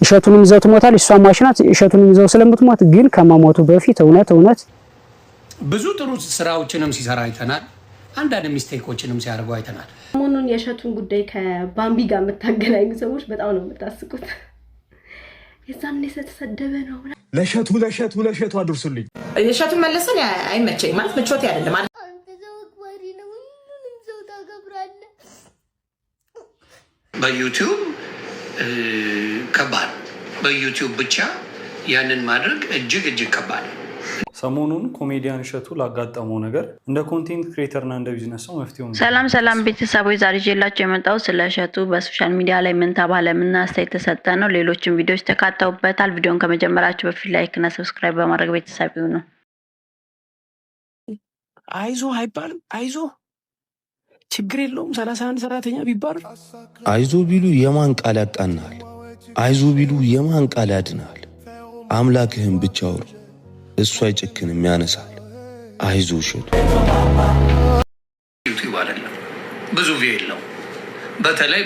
እሸቱንም ይዘው ትሞታል እሷ ማሽናት እሸቱንም ይዘው ስለምትሞት ግን ከማሞቱ በፊት እውነት ብዙ ጥሩ ስራዎችንም ሲሰራ አይተናል አንዳንድ ሚስቴኮችንም ሲያደርጉ አይተናል ሰሞኑን የእሸቱን ጉዳይ ከባምቢ ጋር መታገናኙ ሰዎች በጣም ነው የምታስቁት የዛኔ ተሰደበ ነው ለሸቱ አድርሱልኝ የሸቱ መለሰን አይመቸኝ ማለት ምቾት አይደለም በዩቲዩብ ከባድ በዩቲዩብ ብቻ ያንን ማድረግ እጅግ ከባድ ሰሞኑን ኮሜዲያን እሸቱ ላጋጠመው ነገር እንደ ኮንቴንት ክሬተርና እንደ ቢዝነስ ሰው መፍትሄው ነው። ሰላም ቤተሰቦች ዛሬ ይዤላችሁ የመጣው ስለ እሸቱ በሶሻል ሚዲያ ላይ ምን ተባለ ምን አስተያየት ተሰጠ ነው። ሌሎችም ቪዲዮዎች ተካተውበታል። ቪዲዮን ከመጀመራችሁ በፊት ላይክ እና ሰብስክራይብ በማድረግ ቤተሰብ ይሁኑ። አይዞ አይባልም አይዞ ችግር የለውም 31 ሰራተኛ ቢባል አይዞ ቢሉ የማን ቃል ያቃናል አይዞ ቢሉ የማን ቃል ያድናል አምላክህን ብቻ አውሩ እሱ አይጨክንም ያነሳል አይዞ እሸቱ ዩቲዩብ አይደለም ብዙ ቪዲዮ የለው በተለይ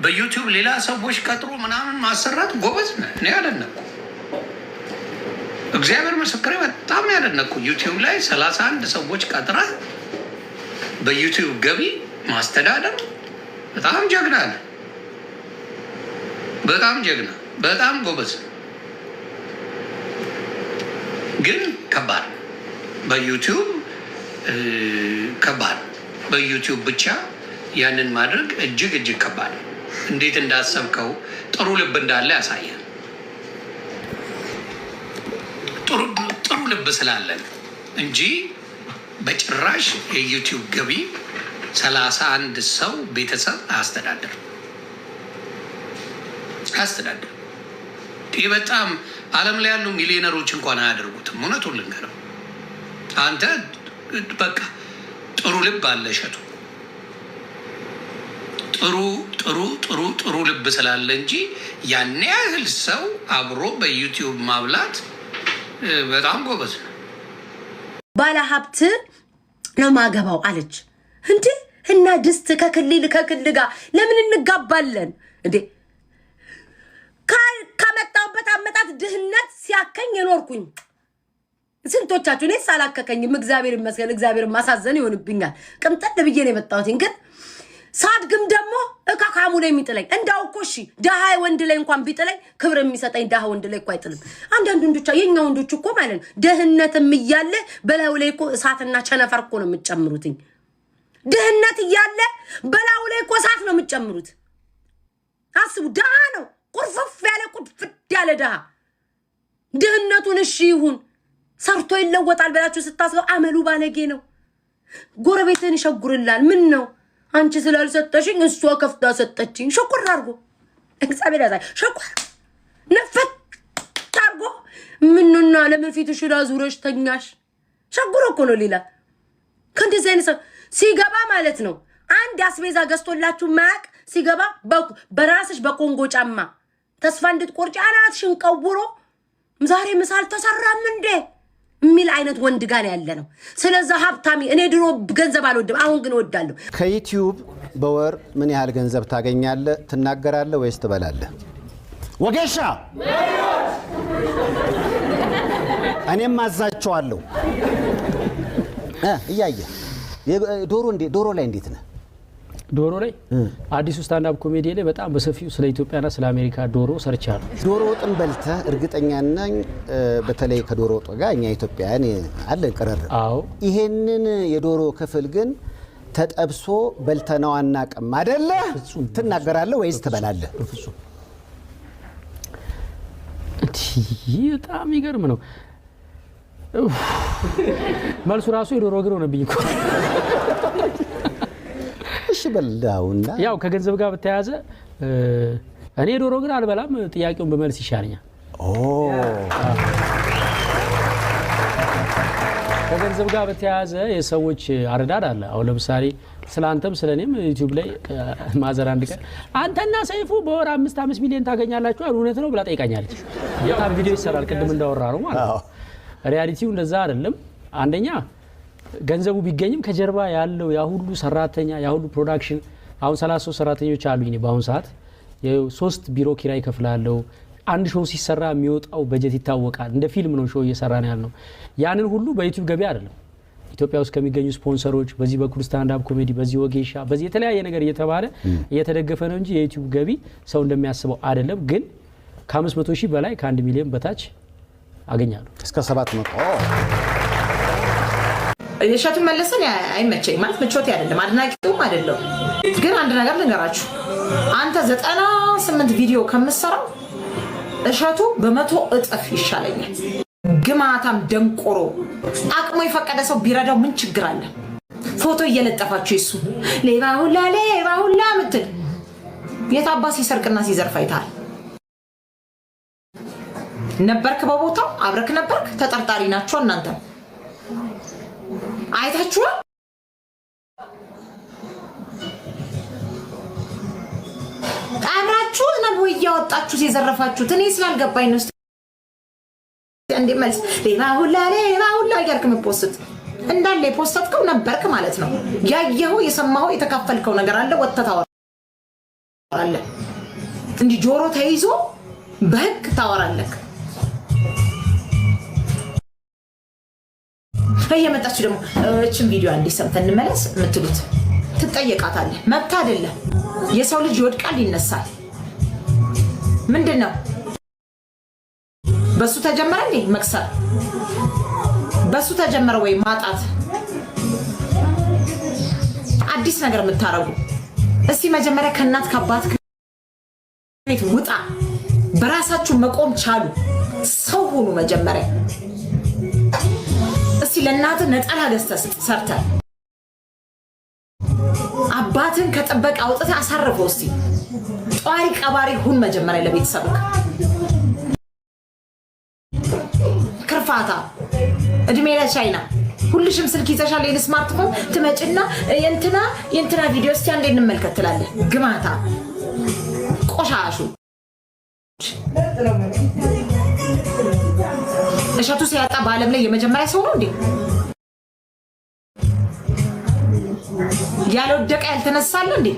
በዩቲዩብ ሌላ ሰዎች ቀጥሮ ምናምን ማሰራት ጎበዝ ነህ እኔ ያደነኩ እግዚአብሔር ምስክሬ በጣም ያደነኩ ዩቲዩብ ላይ 31 ሰዎች ቀጥራ በዩቲዩብ ገቢ ማስተዳደር በጣም ጀግና ነህ በጣም ጎበዝ ግን ከባድ በዩቲዩብ ብቻ ያንን ማድረግ እጅግ ከባድ እንዴት እንዳሰብከው ጥሩ ልብ እንዳለ ያሳያል ጥሩ ልብ ስላለን እንጂ በጭራሽ የዩቲዩብ ገቢ 31 ሰው ቤተሰብ አስተዳደር ይህ በጣም ዓለም ላይ ያሉ ሚሊዮነሮች እንኳን አያደርጉትም እውነቱን ልንገረው አንተ በቃ ጥሩ ልብ አለ እሸቱ ጥሩ ልብ ስላለ እንጂ ያን ያህል ሰው አብሮ በዩቲዩብ ማብላት በጣም ጎበዝ ነው ባለ ሀብት ነው ማገባው አለች እንዴ እና ድስት ከክልል ጋር ለምን እንጋባለን እንዴ ከመጣውበት አመጣት ድህነት ሲያከኝ የኖርኩኝ ስንቶቻችሁ እኔ ሳላከከኝም እግዚአብሔር ይመስገን እግዚአብሔር ማሳዘን ይሆንብኛል ቅምጠል ብዬ ነው የመጣሁት ግን ሳድግም ደግሞ እካካሙ ላይ የሚጥለኝ እንዳው እኮ እሺ ደሃ ወንድ ላይ እንኳን ቢጥለኝ ክብር የሚሰጠኝ ደሃ ወንድ ላይ እኮ አይጥልም አንዳንድ ወንዶች የኛ ወንዶች እኮ ማለት ነው ደህነትም እያለ በላው ላይ እኮ እሳትና ቸነፈር እኮ ነው የምትጨምሩትኝ ደህነት እያለ በላው ላይ እኮ እሳት ነው የምትጨምሩት አስቡ ደሃ ነው ቁርፍፍ ያለ ቁጥፍት ያለ ደሃ ደህነቱን እሺ ይሁን ሰርቶ ይለወጣል ብላችሁ ስታስበው አመሉ ባለጌ ነው ጎረቤትን ይሸጉርላል ምን ነው አንቺ ስላልሰጠሽኝ እሷ ከፍታ ሰጠችኝ ሸኩር አርጎ እግዚአብሔር ያዛይ ሸኩር ነፈት አርጎ ምንና ለምን ፊትሽ ላዙረሽ ተኛሽ ሸጉር እኮ ነው ሌላ ከእንደዚህ አይነት ሲገባ ማለት ነው አንድ አስቤዛ ገዝቶላችሁ ማቅ ሲገባ በራስሽ በኮንጎ ጫማ ተስፋ እንድትቆርጪ አናትሽን ቀውሮ ዛሬ ምሳል ተሰራም እንዴ ሚል አይነት ወንድ ጋር ያለ ነው ስለዚህ ሀብታሚ እኔ ድሮ ገንዘብ አልወድም አሁን ግን ወዳለሁ ከዩቲዩብ በወር ምን ያህል ገንዘብ ታገኛለህ ትናገራለህ ወይስ ትበላለህ ወጌሻ እኔም አዛቸዋለሁ እያየ ዶሮ ላይ እንዴት ነህ ዶሮ ላይ አዲሱ ስታንድ አፕ ኮሜዲ ላይ በጣም በሰፊው ስለ ኢትዮጵያና ስለ አሜሪካ ዶሮ ሰርቻለሁ ዶሮ ወጥን በልተህ እርግጠኛ ነኝ በተለይ ከዶሮ ወጥ ጋር እኛ ኢትዮጵያውያን አለን ቅርርብ አዎ ይሄንን የዶሮ ክፍል ግን ተጠብሶ በልተናው አናቀም አይደለ ትናገራለህ ወይስ ትበላለህ በፍጹም በጣም ይገርም ነው መልሱ ራሱ የዶሮ እግር ሆነብኝ እኮ እሺ በላውና ያው ከገንዘብ ጋር በተያያዘ እኔ ዶሮ ግን አልበላም ጥያቄውን በመልስ ይሻለኛል ከገንዘብ ጋር በተያያዘ የሰዎች አረዳድ አለ አሁን ለምሳሌ ስላንተም ስለኔም ዩቲዩብ ላይ ማዘር አንድ ቀን አንተና ሰይፉ በወር 5 ሚሊዮን ታገኛላችሁ እውነት ነው ብላ ጠይቃኛለች የታር ቪዲዮ ይሰራል ቅድም እንዳወራ ነው ማለት ነው ሪያሊቲው እንደዛ አይደለም አንደኛ ገንዘቡ ቢገኝም ከጀርባ ያለው ያ ሁሉ ሰራተኛ ያ ሁሉ ፕሮዳክሽን አሁን 33 ሰራተኞች አሉኝ በአሁን ሰዓት የ3 ቢሮ ኪራይ ከፍላለሁ አንድ ሾው ሲሰራ የሚወጣው በጀት ይታወቃል። እንደ ፊልም ነው ሾው እየሰራን ያልነው። ያንን ሁሉ በዩቲዩብ ገቢ አይደለም ኢትዮጵያ ውስጥ ከሚገኙ ስፖንሰሮች በዚህ በኩል ስታንድ አፕ ኮሜዲ በዚህ ወጌሻ በዚህ የተለያየ ነገር እየተባለ እየተደገፈ ነው እንጂ የዩቲዩብ ገቢ ሰው እንደሚያስበው አይደለም። ግን ከ500,000 በላይ ከ1 ሚሊዮን በታች አገኛለሁ እስከ 700 እሸቱ መለሰን አይመቸኝ ማለት ምቾት አይደለም አድናቂውም አይደለም። ግን አንድ ነገር ልንገራችሁ አንተ 98 ቪዲዮ ከምትሰራው እሸቱ በ100 እጥፍ ይሻለኛል። ግማታም ደንቆሮ አቅሙ የፈቀደ ሰው ቢረዳው ምን ችግር አለ? ፎቶ እየለጠፋችሁ እሱ ሌባ ሁላ ምትል የታባ ሲሰርቅና ሲዘርፍ አይታል ነበርክ? በቦታው አብረክ ነበርክ? ተጠርጣሪ ናችሁ እናንተ አይታችሁ አብራችሁ ነው ያወጣችሁ ሲዘረፋችሁት? እኔ ስላልገባኝ ነው እንዴ መልስ ሌባ ሁላ ያልክ መፖስት እንዳለ የፖስተትከው ነበርክ ማለት ነው። ያየኸው የሰማኸው የተካፈልከው ነገር አለ ወጥተታው አለ እንዲ ጆሮ ተይዞ በህግ ታወራለህ። እየመጣችሁ ደግሞ እቺን ቪዲዮ እንዲሰምተን እንመለስ የምትሉት ትጠየቃታለህ። መብት አይደለም። የሰው ልጅ ይወድቃል ይነሳል። ምንድነው በሱ ተጀመረ እንዴ መክሰር? በሱ ተጀመረ ወይ ማጣት? አዲስ ነገር የምታረጉ እስቲ መጀመሪያ ከእናት ከአባት ቤት ውጣ። በራሳችሁ መቆም ቻሉ። ሰው ሁኑ መጀመሪያ። እስቲ ለእናት ነጠላ ገዝተህ ሰርተህ አባትን ከጥበቃ አውጥተህ አሳርፈው። እስቲ ጧሪ ቀባሪ ሁን መጀመሪያ ለቤተሰብህ። ክርፋታ እድሜ ለቻይና ሁልሽም ስልክ ይዘሻል የስማርትፎን ትመጭና የእንትና ቪዲዮ እስቲ አንዴ እንመልከት ትላለህ። ግማታ ቆሻሹ እሸቱ ሲያጣ በዓለም ላይ የመጀመሪያ ሰው ነው እንዴ? ያልወደቀ ያልተነሳለ እንዴ?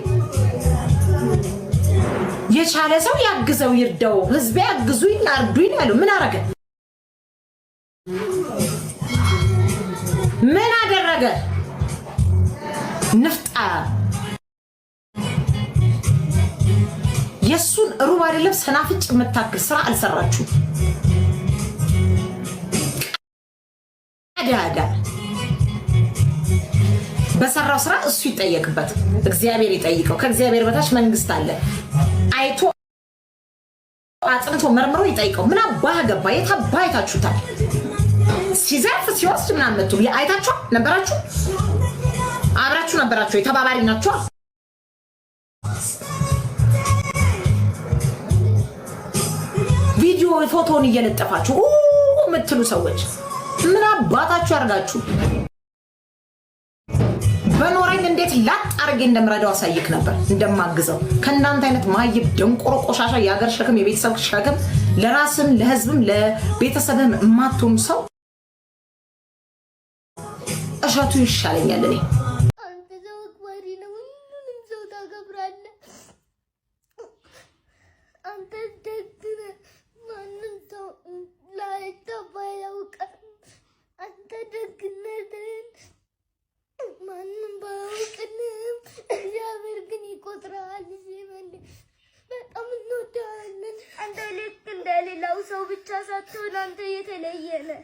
የቻለ ሰው ያግዘው ይርዳው። ህዝብ ያግዙኝ አርዱኝ ያለው ምን አረገ? ምን አደረገ? ንፍጣ የሱን ሩብ አይደለም ሰናፍጭ የምታክል ስራ አልሰራችሁ። አዳዳ በሰራው ስራ እሱ ይጠየቅበት፣ እግዚአብሔር ይጠይቀው። ከእግዚአብሔር በታች መንግስት አለ። አይቶ አጥንቶ መርምሮ ይጠይቀው። ምን አባህ ገባ? የታባህ አይታችሁታል? ሲዘርፍ ሲወስድ ምናምን መጥቶ አይታችሁ ነበራችሁ? አብራችሁ ነበራችሁ? የተባባሪ ናችሁ? ቪዲዮ ፎቶን እየለጠፋችሁ የምትሉ ሰዎች ምን አባታችሁ ያርጋችሁ? በኖረኝ እንዴት ላጥ አርጌ እንደምረዳው አሳይክ ነበር፣ እንደማግዘው። ከእናንተ አይነት ማይብ ደንቆሮ ቆሻሻ የሀገር ሸክም የቤተሰብ ሸክም ለራስም ለህዝብም ለቤተሰብም የማትሆኑ ሰው እሸቱ ይሻለኛል። እኔ አንተ ሰው አክባሪ ነው፣ ሁሉንም ሰው ታከብራለህ። አንተ ደግ ነህ፣ ማንም ሰው ላይተባይ ያውቃል። አንተ ደግነትን ማንም ባያውቅልህም እግዚአብሔር ግን ይቆጥራል። ሲመል በጣም እንወዳለን። አንተ ልክ እንደሌላው ሰው ብቻ ሳትሆን አንተ የተለየ ነህ።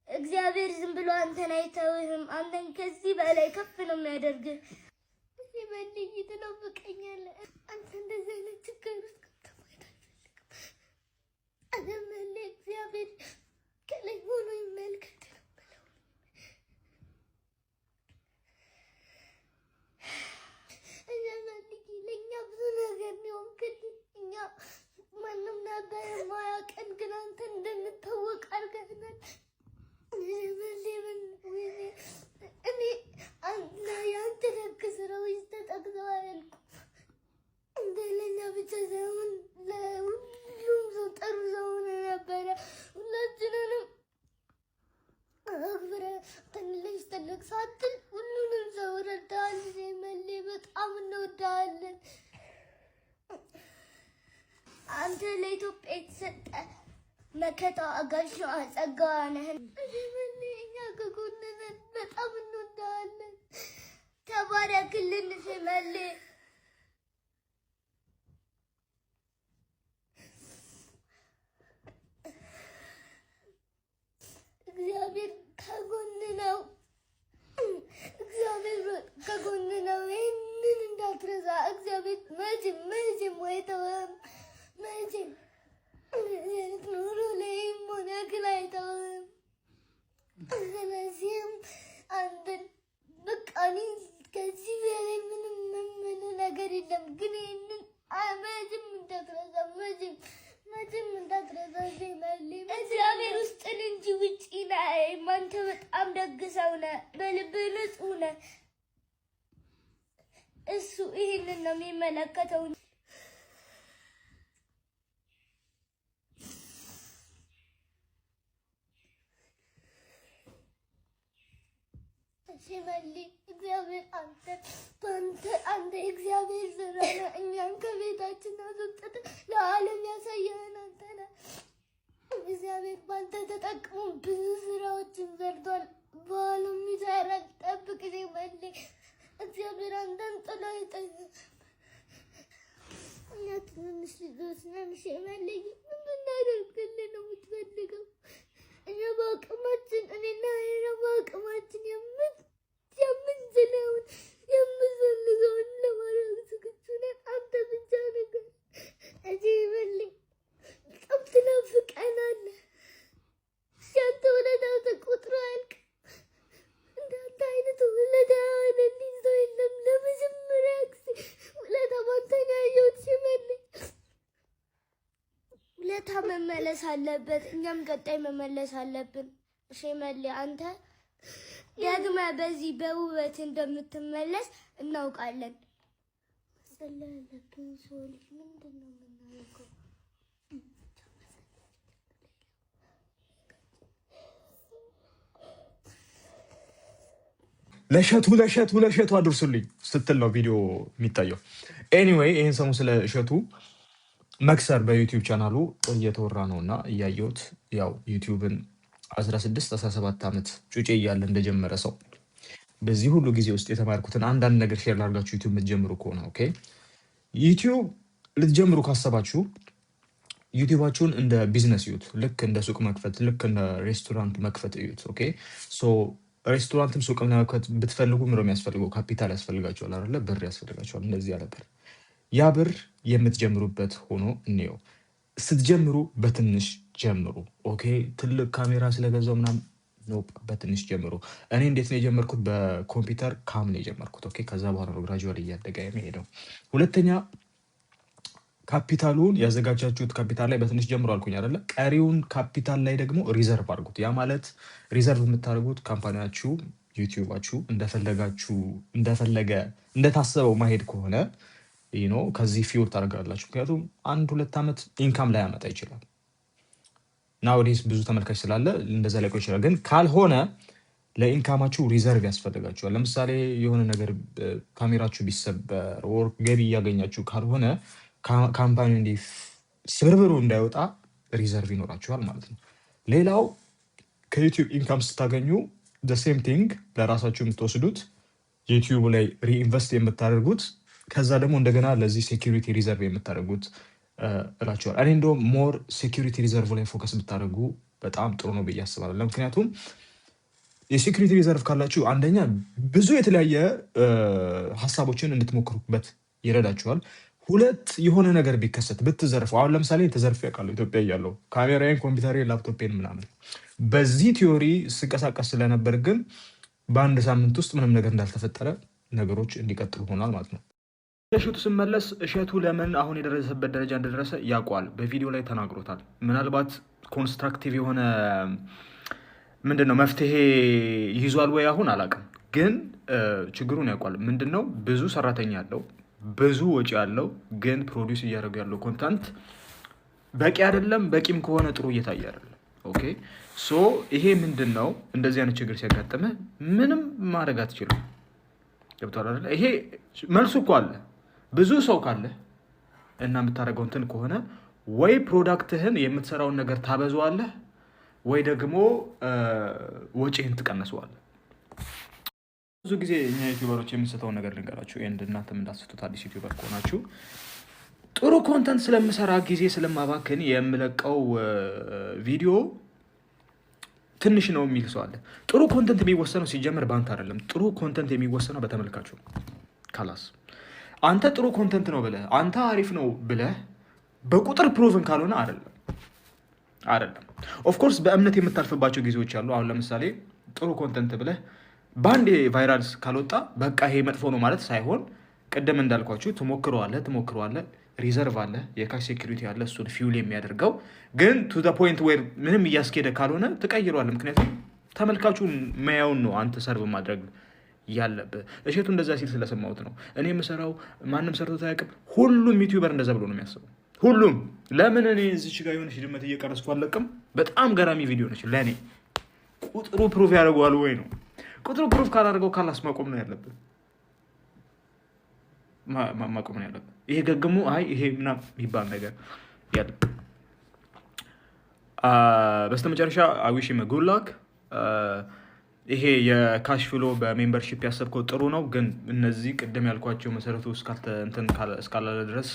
እግዚአብሔር ዝም ብሎ አንተን አይተውህም። አንተን ከዚህ በላይ ከፍ ነው የሚያደርግህ። ሲመልኝ ትናፍቀኛለህ። አንተ እንደዚህ አይነት ችግር ውስጥ ከተማይት አልፈልግም። አለመለ እግዚአብሔር ከላይ ሆኖ ይመልከት። ለእኛ ብዙ ነገር ነው ክልል እኛ ማንም ነበር የማያውቀን፣ ግን አንተ እንደምታወቅ አድርገናል። እኔ እና የአንተ ደግ ስራዎች ተጠቅሰው አያልቁም። እንደ ለእኛ ብቻ ሳይሆን ለሁሉም ሰው ጥሩ ሰው ሆነህ ነበረ። ሁላችንንም አክብረህ ትንሽ ትልቅ ሳትል ሁሉንም ሰው ረዳሃል። ዜመሌ በጣም እንወዳሃለን። አንተ ለኢትዮጵያ የተሰጠ መከታ አጋዥ ጸጋዋ ነህ። እኛ ከጎንህ በጣም እንወዳለን። ተባረክልን ሽመሌ። እግዚአብሔር ከጎን ነው። እግዚአብሔር ከጎን ነው። ይህንን እንዳትረሳ። እግዚአብሔር መቼም አይተውም። መቼም ኑሮ ላይም ሆነ ግን አይተውም። ስለዚህም አንተን በቃ እኔ ከዚህ በላይ ምንም ምን ነገር የለም። ግን ይህንን መቼም እንዳትረሳ። መቼም እንዳትረሳ። እግዚአብሔር ውስጥን እንጂ ውጪ ላይ አንተ በጣም ደግ ሰው ነህ። በልብህ ንጹህ ነህ። እሱ ይህንን ነው የሚመለከተው። ሽመሌ እግዚአብሔር አንተ እግዚአብሔር ስራ ነው። እኛን ከቤታችን አስወጥተህ ለዓለም ያሳየህን አንተ ነህ። እግዚአብሔር በአንተ ተጠቅሞ ብዙ ስራዎችን ሰርቷል። በኋላም ይሰራል። ጠብቅ ሽመሌ። እግዚአብሔር አንተን ጥሎ አይጥልም። እኛ ትንንሽ ልጆች ነን ሽመሌ። ምን ብናደርግልህ ነው የምትፈልገው? እኛ በአቅማችን እኔና በአቅማችን የምንችለውን የምንፈልገውን ለማድረግ ዝግጁ ነን። አንተ ብቻ ነገር እዚህ በልኝ። በጣም ትናፍቀናለህ። ያንተ ውለታ ተቆጥሮ አያልቅም። እንዳንተ አይነት ውለታ ያለልኝ ሰው የለም። ለመጀመሪያ ጊዜ ውለታ ባንተ ነው ያየሁት ሽመልኝ። ውለታ መመለስ አለበት። እኛም ቀጣይ መመለስ አለብን ሽመሌ። አንተ ደግመህ በዚህ በውበት እንደምትመለስ እናውቃለን። መሰላለብን ሰው ልጅ ምንድን ነው የምናደርገው? ለእሸቱ አድርሱልኝ ስትል ነው ቪዲዮ የሚታየው። ኤኒዌይ ይህን ሰሙ ስለ እሸቱ መክሰር በዩቲዩብ ቻናሉ እየተወራ ነው እና እያየሁት ያው ዩቲዩብን 16-17 ዓመት ጩጬ እያለ እንደጀመረ ሰው በዚህ ሁሉ ጊዜ ውስጥ የተማርኩትን አንዳንድ ነገር ሼር ላድርጋችሁ። ዩቲዩብ የምትጀምሩ ከሆነ ኦኬ፣ ዩቲዩብ ልትጀምሩ ካሰባችሁ ዩቲዩባችሁን እንደ ቢዝነስ እዩት። ልክ እንደ ሱቅ መክፈት፣ ልክ እንደ ሬስቶራንት መክፈት እዩት። ኦኬ፣ ሶ ሬስቶራንትም ሱቅም ለመክፈት ብትፈልጉ ምንድን ነው የሚያስፈልገው? ካፒታል ያስፈልጋቸዋል አይደለ? ብር ያስፈልጋቸዋል። እንደዚህ ያለ ብር፣ ያ ብር የምትጀምሩበት ሆኖ እንየው። ስትጀምሩ በትንሽ ጀምሩ። ኦኬ፣ ትልቅ ካሜራ ስለገዛው ምናምን በትንሽ ጀምሩ። እኔ እንዴት ነው የጀመርኩት? በኮምፒውተር ካም ነው የጀመርኩት። ኦኬ፣ ከዛ በኋላ ነው ግራጁዋል እያደገ የሚሄደው። ሁለተኛ ካፒታሉን ያዘጋጃችሁት ካፒታል ላይ በትንሽ ጀምሩ አልኩኝ አይደለ? ቀሪውን ካፒታል ላይ ደግሞ ሪዘርቭ አድርጉት። ያ ማለት ሪዘርቭ የምታደርጉት ካምፓኒያችሁ ዩቲዩባችሁ እንደፈለገ እንደታሰበው ማሄድ ከሆነ ከዚህ ፊውር ታደርጋላችሁ። ምክንያቱም 1-2 ዓመት ኢንካም ላይ ያመጣ ይችላል። ናወዴስ ብዙ ተመልካች ስላለ እንደዛ ላይ ይችላል። ግን ካልሆነ ለኢንካማችሁ ሪዘርቭ ያስፈልጋችኋል። ለምሳሌ የሆነ ነገር ካሜራችሁ ቢሰበር ወር ገቢ እያገኛችሁ ካልሆነ ካምፓኒ እንዲህ ስብርብሩ እንዳይወጣ ሪዘርቭ ይኖራችኋል ማለት ነው። ሌላው ከዩቲዩብ ኢንካም ስታገኙ ሴም ቲንግ ለራሳችሁ የምትወስዱት ዩቲዩብ ላይ ሪኢንቨስት የምታደርጉት ከዛ ደግሞ እንደገና ለዚህ ሴኪሪቲ ሪዘርቭ የምታደርጉት እላችኋል። እኔ እንደውም ሞር ሴኪሪቲ ሪዘርቭ ላይ ፎከስ ብታደርጉ በጣም ጥሩ ነው ብዬ አስባለሁ። ምክንያቱም የሴኪሪቲ ሪዘርቭ ካላችሁ አንደኛ ብዙ የተለያየ ሀሳቦችን እንድትሞክሩበት ይረዳችኋል። ሁለት የሆነ ነገር ቢከሰት ብትዘርፉ፣ አሁን ለምሳሌ ተዘርፌ ያውቃለሁ ኢትዮጵያ እያለሁ ካሜራዬን፣ ኮምፒውተሬን፣ ላፕቶፔን ምናምን በዚህ ቲዮሪ ስንቀሳቀስ ስለነበር ግን በአንድ ሳምንት ውስጥ ምንም ነገር እንዳልተፈጠረ ነገሮች እንዲቀጥሉ ሆኗል ማለት ነው። እሸቱ ስመለስ እሸቱ ለምን አሁን የደረሰበት ደረጃ እንደደረሰ ያውቋል። በቪዲዮ ላይ ተናግሮታል። ምናልባት ኮንስትራክቲቭ የሆነ ምንድነው መፍትሄ ይዟል ወይ አሁን አላውቅም፣ ግን ችግሩን ያውቋል። ምንድነው ብዙ ሰራተኛ ያለው ብዙ ወጪ ያለው ግን ፕሮዲውስ እያደረገ ያለው ኮንተንት በቂ አይደለም። በቂም ከሆነ ጥሩ እየታየ አይደለም። ኦኬ ሶ ይሄ ምንድነው እንደዚህ አይነት ችግር ሲያጋጥምህ ምንም ማድረግ አትችልም። ገብቶሃል አይደል? ይሄ መልሱ እኮ አለ። ብዙ ሰው ካለ እና የምታደርገው እንትን ከሆነ ወይ ፕሮዳክትህን የምትሰራውን ነገር ታበዛዋለህ ወይ ደግሞ ወጪህን ትቀንሰዋለህ። ብዙ ጊዜ እኛ ዩቲዩበሮች የምንስተውን ነገር ልንገራችሁ፣ እናንተም እንዳትስቱት አዲስ ዩቲዩበር ከሆናችሁ ጥሩ ኮንተንት ስለምሰራ ጊዜ ስለማባክን የምለቀው ቪዲዮ ትንሽ ነው የሚል ሰው አለ። ጥሩ ኮንተንት የሚወሰነው ሲጀመር ባንተ አይደለም። ጥሩ ኮንተንት የሚወሰነው በተመልካቹ ካላስ አንተ ጥሩ ኮንተንት ነው ብለህ አንተ አሪፍ ነው ብለህ በቁጥር ፕሩቭን ካልሆነ አይደለም። ኦፍኮርስ በእምነት የምታልፍባቸው ጊዜዎች አሉ። አሁን ለምሳሌ ጥሩ ኮንተንት ብለህ በአንድ ቫይራልስ ካልወጣ በቃ ይሄ መጥፎ ነው ማለት ሳይሆን ቅድም እንዳልኳችሁ ትሞክረዋለህ፣ ሪዘርቭ አለ፣ የካሽ ሴኩሪቲ አለ፣ እሱን ፊውል የሚያደርገው ግን ቱ ዘ ፖይንት ዌር ምንም እያስኬደ ካልሆነ ትቀይረዋለህ። ምክንያቱም ተመልካቹን ማያውን ነው አንተ ሰርቭ ማድረግ ያለብህ። እሸቱ እንደዛ ሲል ስለሰማሁት ነው እኔ የምሰራው ማንም ሰርቶት አያውቅም። ሁሉም ዩቲዩበር እንደዛ ብሎ ነው የሚያስበው። ሁሉም ለምን እኔ እዚች ጋር የሆነች ድመት እየቀረስኩ አለቅም። በጣም ገራሚ ቪዲዮ ነች ለእኔ። ቁጥሩ ፕሩፍ ያደርገዋል ወይ ነው። ቁጥሩ ፕሩፍ ካላደርገው ካላስ ማቆም ነው ያለብን። ማቆም ነው ያለብን። ይሄ ገግሞ ይሄ ምናምን የሚባል ነገር ያለ። በስተመጨረሻ አዊሽ መጉላክ ይሄ የካሽ ፍሎ በሜምበርሺፕ ያሰብከው ጥሩ ነው፣ ግን እነዚህ ቅድም ያልኳቸው መሰረቱ እስካላለ ድረስ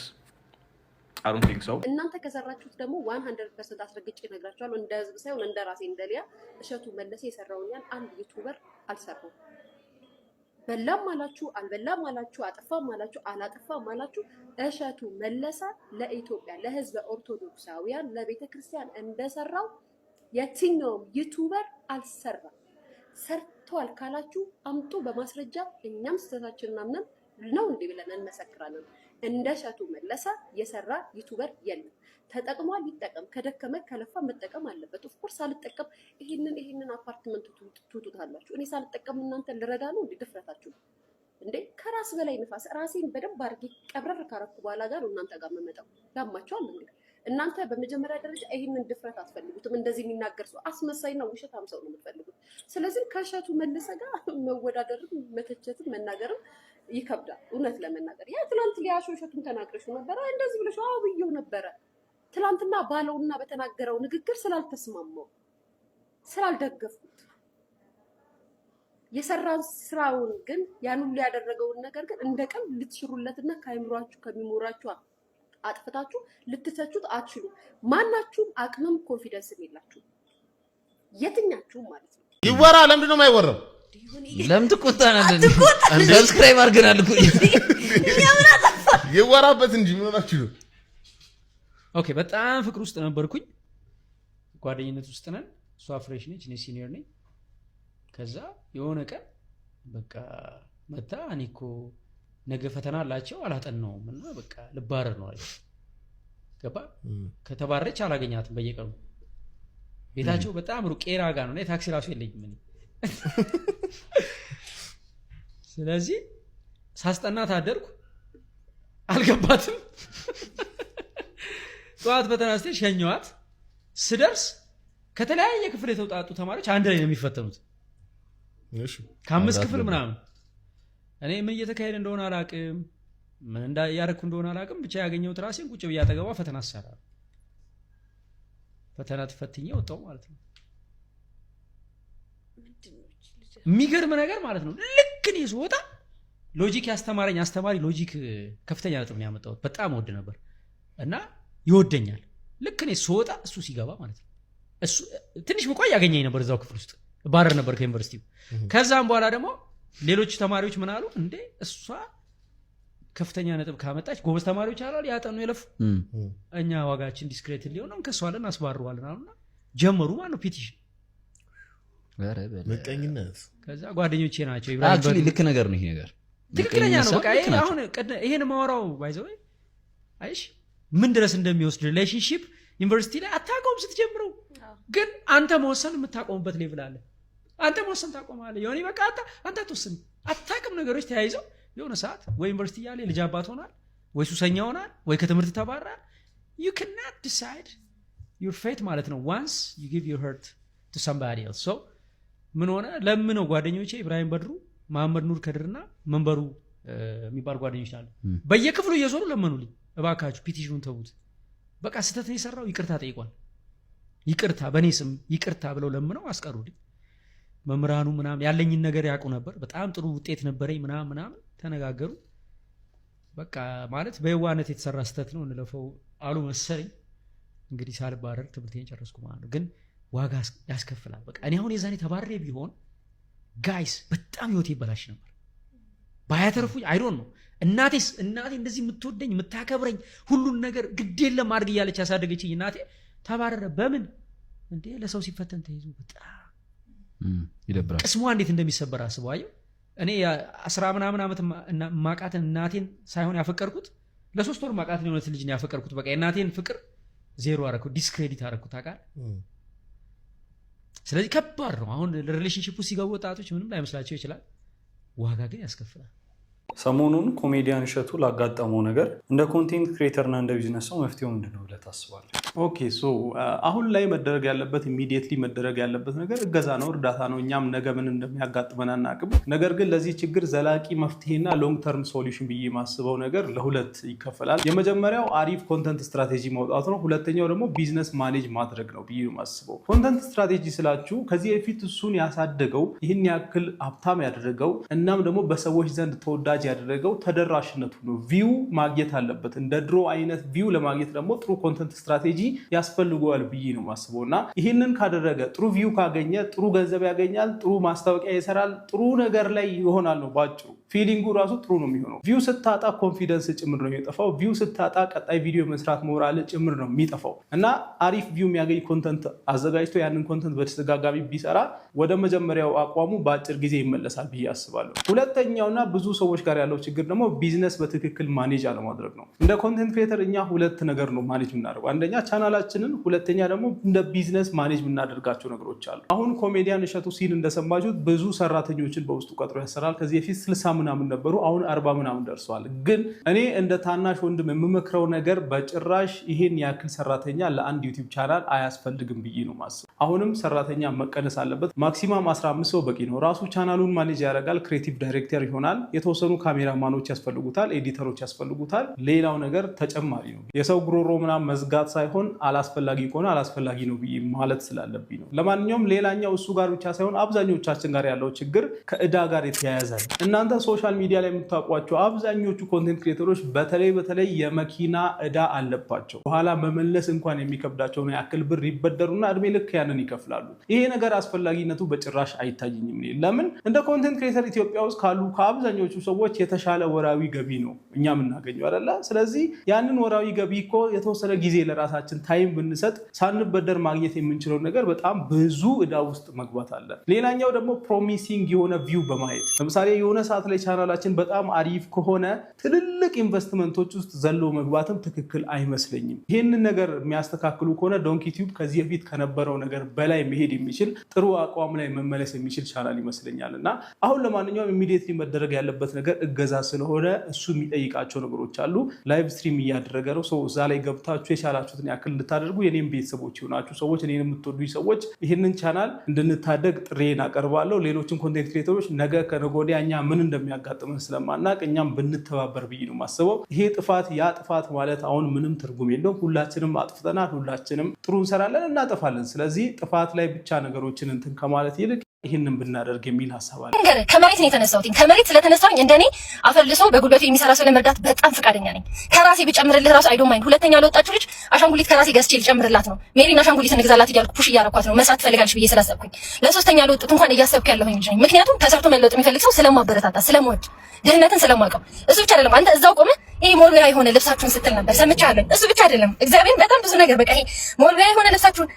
አሩን ቲንክ ሰው እናንተ ከሰራችሁት ደግሞ 100% አስረግጬ እነግራችኋለሁ። እንደ ህዝብ ሳይሆን እንደ ራሴ እንደ ሊያ እሸቱ መለሰ የሰራውን ያን አንድ ዩቲዩበር አልሰራም። በላም አላችሁ አልበላም አላችሁ አጠፋም አላችሁ አላጠፋም አላችሁ እሸቱ መለሰ ለኢትዮጵያ ለህዝብ ኦርቶዶክሳውያን ለቤተ ክርስቲያን እንደሰራው የትኛውም ዩቲዩበር አልሰራም። ሰርቷል ካላችሁ አምጡ በማስረጃ። እኛም ስህተታችንን አምነን ነው እንዴ ብለን እንመሰክራለን። እንደ እሸቱ መለሰ የሰራ ዩቲዩበር የለም። ተጠቅሟል፣ ይጠቀም። ከደከመ ከለፋ መጠቀም አለበት። ኦፍኮርስ ሳልጠቀም ይሄንን አፓርትመንት ትውጡታላችሁ። እኔ ሳልጠቀም እናንተ ልረዳ ነው እንዴ? ድፍረታችሁ እንዴ! ከራስ በላይ ንፋስ። ራሴን በደንብ አድርጌ ቀብረር ካረኩ በኋላ ጋር ነው እናንተ ጋር መመጣው። ያማችኋል እንዴ? እናንተ በመጀመሪያ ደረጃ ይሄንን ድፍረት አትፈልጉትም። እንደዚህ የሚናገር ሰው አስመሳይና ውሸታም ሰው ነው የምትፈልጉት። ስለዚህ ከእሸቱ መለሰ ጋር መወዳደርም መተቸትም መናገርም ይከብዳል። እውነት ለመናገር ያ ትናንት ሊያሾ እሸቱን ተናግረሽ ነበር እንደዚህ ብለሽ ብዬው ነበረ። ትናንትና ባለውና በተናገረው ንግግር ስላልተስማማው ስላልደገፍኩት የሰራን ስራውን ግን ያን ሁሉ ያደረገውን ነገር ግን እንደ ቀን ልትሽሩለትና ከአይምሯችሁ ከሚሞራችሁ አጥፍታችሁ ልትተቹት አትችሉ። ማናችሁም አቅምም ኮንፊደንስም የላችሁ የትኛችሁም ማለት ነው። ይወራ ለምንድን ነው የማይወራው? ለምን ትቆጣናለህ? ሰብስክራይብ አድርገናል እኮ ይወራበት እንጂ ምን ሆናችሁ ነው? ኦኬ፣ በጣም ፍቅር ውስጥ ነበርኩኝ። ጓደኝነት ውስጥ ነን። እሷ ፍሬሽ ነች፣ እኔ ሲኒየር ነኝ። ከዛ የሆነ ቀን በቃ መታ እኔ እኮ ነገ ፈተና አላቸው አላጠናውም እና በቃ ልባረር ነው አለች። ገባ? ከተባረች አላገኛትም በየቀኑ ቤታቸው በጣም ሩቅ ቄራ ጋር ነው። ታክሲ ራሱ የለኝም እኔ። ስለዚህ ሳስጠና ታደርኩ፣ አልገባትም። ጠዋት ፈተና ስትሄድ ሸኘኋት። ስደርስ ከተለያየ ክፍል የተውጣጡ ተማሪዎች አንድ ላይ ነው የሚፈተኑት። ከ5 ክፍል ምናምን። እኔ ምን እየተካሄደ እንደሆነ አላውቅም፣ ምን እንዳያረኩ እንደሆነ አላውቅም። ብቻ ያገኘሁት ራሴን ቁጭ ብዬ አጠገቧ ፈተና ሰራ። ፈተና ተፈትኜ ወጣሁ ማለት ነው። የሚገርም ነገር ማለት ነው። ልክ እኔ ስወጣ ሎጂክ ያስተማረኝ አስተማሪ ሎጂክ ከፍተኛ ነጥብ ነው ያመጣሁት። በጣም ወድ ነበር እና ይወደኛል። ልክ እኔ ስወጣ እሱ ሲገባ ማለት ነው። እሱ ትንሽ ብቆይ ያገኘኝ ነበር እዛው ክፍል ውስጥ ባረር ነበር ከዩኒቨርሲቲው። ከዛም በኋላ ደግሞ ሌሎች ተማሪዎች ምን አሉ፣ እንዴ እሷ ከፍተኛ ነጥብ ካመጣች ጎበዝ ተማሪዎች አላል ያጠኑ የለፉ እኛ ዋጋችን ዲስክሬት ሊሆን ነው ከሷለን አስባርዋለን አሉና ጀመሩ ማለት ነው ፒቲሽን። ምቀኝነት። ከዛ ጓደኞቼ ናቸው አክቹሊ ልክ ነገር ነው ይሄ ነገር ትክክለኛ ነው። በቃ አሁን ይሄን ማወራው ባይዘው አይሽ ምን ድረስ እንደሚወስድ ሪሌሽንሺፕ ዩኒቨርሲቲ ላይ አታቆም ስትጀምረው። ግን አንተ መወሰን የምታቆምበት ሌቭል አለ። አንተ መወሰን ታቆማለህ። የሆነ በቃ አንተ አትወስን አታቅም። ነገሮች ተያይዘው የሆነ ሰዓት ወይ ዩኒቨርሲቲ ያለ ልጅ አባት ሆናል፣ ወይ ሱሰኛ ሆናል፣ ወይ ከትምህርት ተባራል። you cannot decide your fate ማለት ነው once you give your heart to somebody else. so ምን ሆነ ለምነው ጓደኞቼ ኢብራሂም በድሩ፣ መሐመድ ኑር ከድርና መንበሩ የሚባል ጓደኞች አሉ። በየክፍሉ እየዞሩ ለመኑልኝ እባካችሁ ፒቲሽኑን ተውት፣ በቃ ስህተት ነው የሰራው ይቅርታ ጠይቋል። ይቅርታ በኔ ስም ይቅርታ ብለው ለምነው አስቀሩልኝ። መምራኑ ምናምን ያለኝን ነገር ያውቁ ነበር። በጣም ጥሩ ውጤት ነበረኝ ምናምን ተነጋገሩ። በቃ ማለት በየዋነት የተሰራ ስህተት ነው እንለፈው አሉ መሰለኝ። እንግዲህ ሳልባረር ትምህርቴን ጨረስኩ ማለት ነው። ግን ዋጋ ያስከፍላል። በቃ እኔ አሁን የዛኔ ተባረሬ ቢሆን ጋይስ በጣም ህይወቴ ይበላሽ ነበር። ባያተርፉኝ አይ ዶንት ኖ። እናቴ እንደዚህ የምትወደኝ የምታከብረኝ ሁሉን ነገር ግድ የለም አድርግ እያለች ያሳደገችኝ እናቴ ተባረረ። በምን እንዴ ለሰው ሲፈተን ተይዞ በጣም ይደብራል። ቅስሟ እንዴት እንደሚሰበር አስበው። አየሁ እኔ 10 ምናምን ዓመት ማቃተን እናቴን ሳይሆን ያፈቀርኩት ለ3 ወር ማቃተን የሆነች ልጅ ነው ያፈቀርኩት። በቃ እናቴን ፍቅር ዜሮ አደረኩት፣ ዲስክሬዲት አደረኩት። ታውቃለህ። ስለዚህ ከባድ ነው። አሁን ለሪሌሽንሺፕ ውስጥ ሲገቡ ወጣቶች ምንም ላይመስላቸው ይችላል፣ ዋጋ ግን ያስከፍላል። ሰሞኑን ኮሜዲያን እሸቱ ላጋጠመው ነገር እንደ ኮንቴንት ክሬተርና እንደ ቢዝነስ ሰው መፍትሄው ምንድን ነው ብለህ ታስባለህ? ኦኬ ሶ አሁን ላይ መደረግ ያለበት ኢሚዲየትሊ መደረግ ያለበት ነገር እገዛ ነው፣ እርዳታ ነው። እኛም ነገ ምን እንደሚያጋጥመን አናውቅም። ነገር ግን ለዚህ ችግር ዘላቂ መፍትሄና ሎንግ ተርም ሶሉሽን ብዬ የማስበው ነገር ለሁለት ይከፈላል። የመጀመሪያው አሪፍ ኮንተንት ስትራቴጂ ማውጣት ነው። ሁለተኛው ደግሞ ቢዝነስ ማኔጅ ማድረግ ነው ብዬ የማስበው። ኮንተንት ስትራቴጂ ስላችሁ ከዚህ በፊት እሱን ያሳደገው ይህን ያክል ሀብታም ያደረገው እናም ደግሞ በሰዎች ዘንድ ተወዳጅ ያደረገው ተደራሽነቱ ነው። ቪው ማግኘት አለበት። እንደ ድሮ አይነት ቪው ለማግኘት ደግሞ ጥሩ ኮንተንት ስትራቴጂ ያስፈልገዋል ብዬ ነው ማስበው እና ይህንን ካደረገ ጥሩ ቪው ካገኘ ጥሩ ገንዘብ ያገኛል፣ ጥሩ ማስታወቂያ ይሰራል፣ ጥሩ ነገር ላይ ይሆናል ነው ባጭሩ። ፊሊንጉ ራሱ ጥሩ ነው የሚሆነው። ቪው ስታጣ ኮንፊደንስ ጭምር ነው የሚጠፋው። ቪው ስታጣ ቀጣይ ቪዲዮ መስራት ሞራል ጭምር ነው የሚጠፋው እና አሪፍ ቪው የሚያገኝ ኮንተንት አዘጋጅቶ ያንን ኮንተንት በተደጋጋሚ ቢሰራ ወደ መጀመሪያው አቋሙ በአጭር ጊዜ ይመለሳል ብዬ አስባለሁ። ሁለተኛውና ብዙ ሰዎች ጋር ያለው ችግር ደግሞ ቢዝነስ በትክክል ማኔጅ አለማድረግ ነው። እንደ ኮንቴንት ክሬተር እኛ ሁለት ነገር ነው ማኔጅ የምናደርገው። አንደኛ ቻናላችንን፣ ሁለተኛ ደግሞ እንደ ቢዝነስ ማኔጅ የምናደርጋቸው ነገሮች አሉ። አሁን ኮሜዲያን እሸቱ ሲል እንደሰማችሁት ብዙ ሰራተኞችን በውስጡ ቀጥሮ ያሰራል። ከዚህ በፊት 60 ምናምን ነበሩ፣ አሁን 40 ምናምን ደርሰዋል። ግን እኔ እንደ ታናሽ ወንድም የምመክረው ነገር በጭራሽ ይሄን ያክል ሰራተኛ ለአንድ ዩቲዩብ ቻናል አያስፈልግም ብዬ ነው ማስብ። አሁንም ሰራተኛ መቀነስ አለበት። ማክሲማም 15 ሰው በቂ ነው። ራሱ ቻናሉን ማኔጅ ያደርጋል። ክሬቲቭ ዳይሬክተር ይሆናል። የተወሰኑ ካሜራማኖች ያስፈልጉታል፣ ኤዲተሮች ያስፈልጉታል። ሌላው ነገር ተጨማሪ ነው። የሰው ጉሮሮ ምናምን መዝጋት ሳይሆን አላስፈላጊ ከሆነ አላስፈላጊ ነው ብዬ ማለት ስላለብኝ ነው። ለማንኛውም ሌላኛው እሱ ጋር ብቻ ሳይሆን አብዛኞቻችን ጋር ያለው ችግር ከእዳ ጋር የተያያዘ ነው። እናንተ ሶሻል ሚዲያ ላይ የምታውቋቸው አብዛኞቹ ኮንቴንት ክሬተሮች በተለይ የመኪና እዳ አለባቸው። በኋላ መመለስ እንኳን የሚከብዳቸው ነው ያክል ብር ይበደሩና እድሜ ልክ ያንን ይከፍላሉ። ይሄ ነገር አስፈላጊነቱ በጭራሽ አይታየኝም። ለምን እንደ ኮንቴንት ክሬተር ኢትዮጵያ ውስጥ ካሉ ከአብዛኞቹ ሰዎች የተሻለ ወራዊ ገቢ ነው እኛ የምናገኘው አይደለ? ስለዚህ ያንን ወራዊ ገቢ እኮ የተወሰነ ጊዜ ለራሳችን ታይም ብንሰጥ ሳንበደር ማግኘት የምንችለው ነገር በጣም ብዙ እዳ ውስጥ መግባት አለ። ሌላኛው ደግሞ ፕሮሚሲንግ የሆነ ቪው በማየት ለምሳሌ የሆነ ሰዓት ላይ ቻናላችን በጣም አሪፍ ከሆነ ትልልቅ ኢንቨስትመንቶች ውስጥ ዘሎ መግባትም ትክክል አይመስለኝም። ይህንን ነገር የሚያስተካክሉ ከሆነ ዶንኪ ቲዩብ ከዚህ በፊት ከነበረው ነገር በላይ መሄድ የሚችል ጥሩ አቋም ላይ መመለስ የሚችል ቻናል ይመስለኛል እና አሁን ለማንኛውም ኢሚዲየትሊ መደረግ ያለበት ነገር እገዛ ስለሆነ እሱ የሚጠይቃቸው ነገሮች አሉ። ላይቭ ስትሪም እያደረገ ነው። እዛ ላይ ገብታችሁ የቻላችሁትን ያክል እንድታደርጉ የኔም ቤተሰቦች የሆናችሁ ሰዎች፣ እኔን የምትወዱ ሰዎች ይህንን ቻናል እንድንታደግ ጥሬን አቀርባለሁ። ሌሎችን ኮንቴንት ክሬተሮች ነገ ከነገ ወዲያ እኛ ምን እንደሚያጋጥመን ስለማናቅ እኛም ብንተባበር ብዬ ነው የማስበው። ይሄ ጥፋት ያ ጥፋት ማለት አሁን ምንም ትርጉም የለውም። ሁላችንም አጥፍተናል። ሁላችንም ጥሩ እንሰራለን፣ እናጠፋለን። ስለዚህ ጥፋት ላይ ብቻ ነገሮችን እንትን ከማለት ይልቅ ይህንን ብናደርግ የሚል ሀሳብ አለ። ከመሬት ነው የተነሳሁት። ከመሬት ስለተነሳሁኝ እንደኔ አፈልሶ በጉልበቱ የሚሰራ ሰው ለመርዳት በጣም ፈቃደኛ ነኝ። ከራሴ ብጨምርልህ ራሱ አይዶ ማይንድ። ሁለተኛ ለወጣችሁ ልጅ አሻንጉሊት ከራሴ ገዝቼ ልጨምርላት ነው። ሜሪን አሻንጉሊት እንግዛላት እያልኩ ፑሽ እያረኳት ነው። መስራት ትፈልጋለች ብዬ ስላሰብኩኝ። ለሶስተኛ ለወጡት እንኳን እያሰብኩ ያለሁኝ ልጅ ነኝ። ምክንያቱም ተሰርቶ መለወጥ የሚፈልግ ሰው ስለማበረታታ ስለምወድ ድህነትን ስለማውቀው። እሱ ብቻ አይደለም፣ አንተ እዛው ቆመህ ይሄ ሞልቢያ የሆነ ልብሳችሁን ስትል ነበር ሰምቻለሁ። እሱ ብቻ አይደለም፣ እግዚአብሔር በጣም ብዙ ነገር በቃ ይሄ ሞልቢያ የሆነ ልብሳችሁን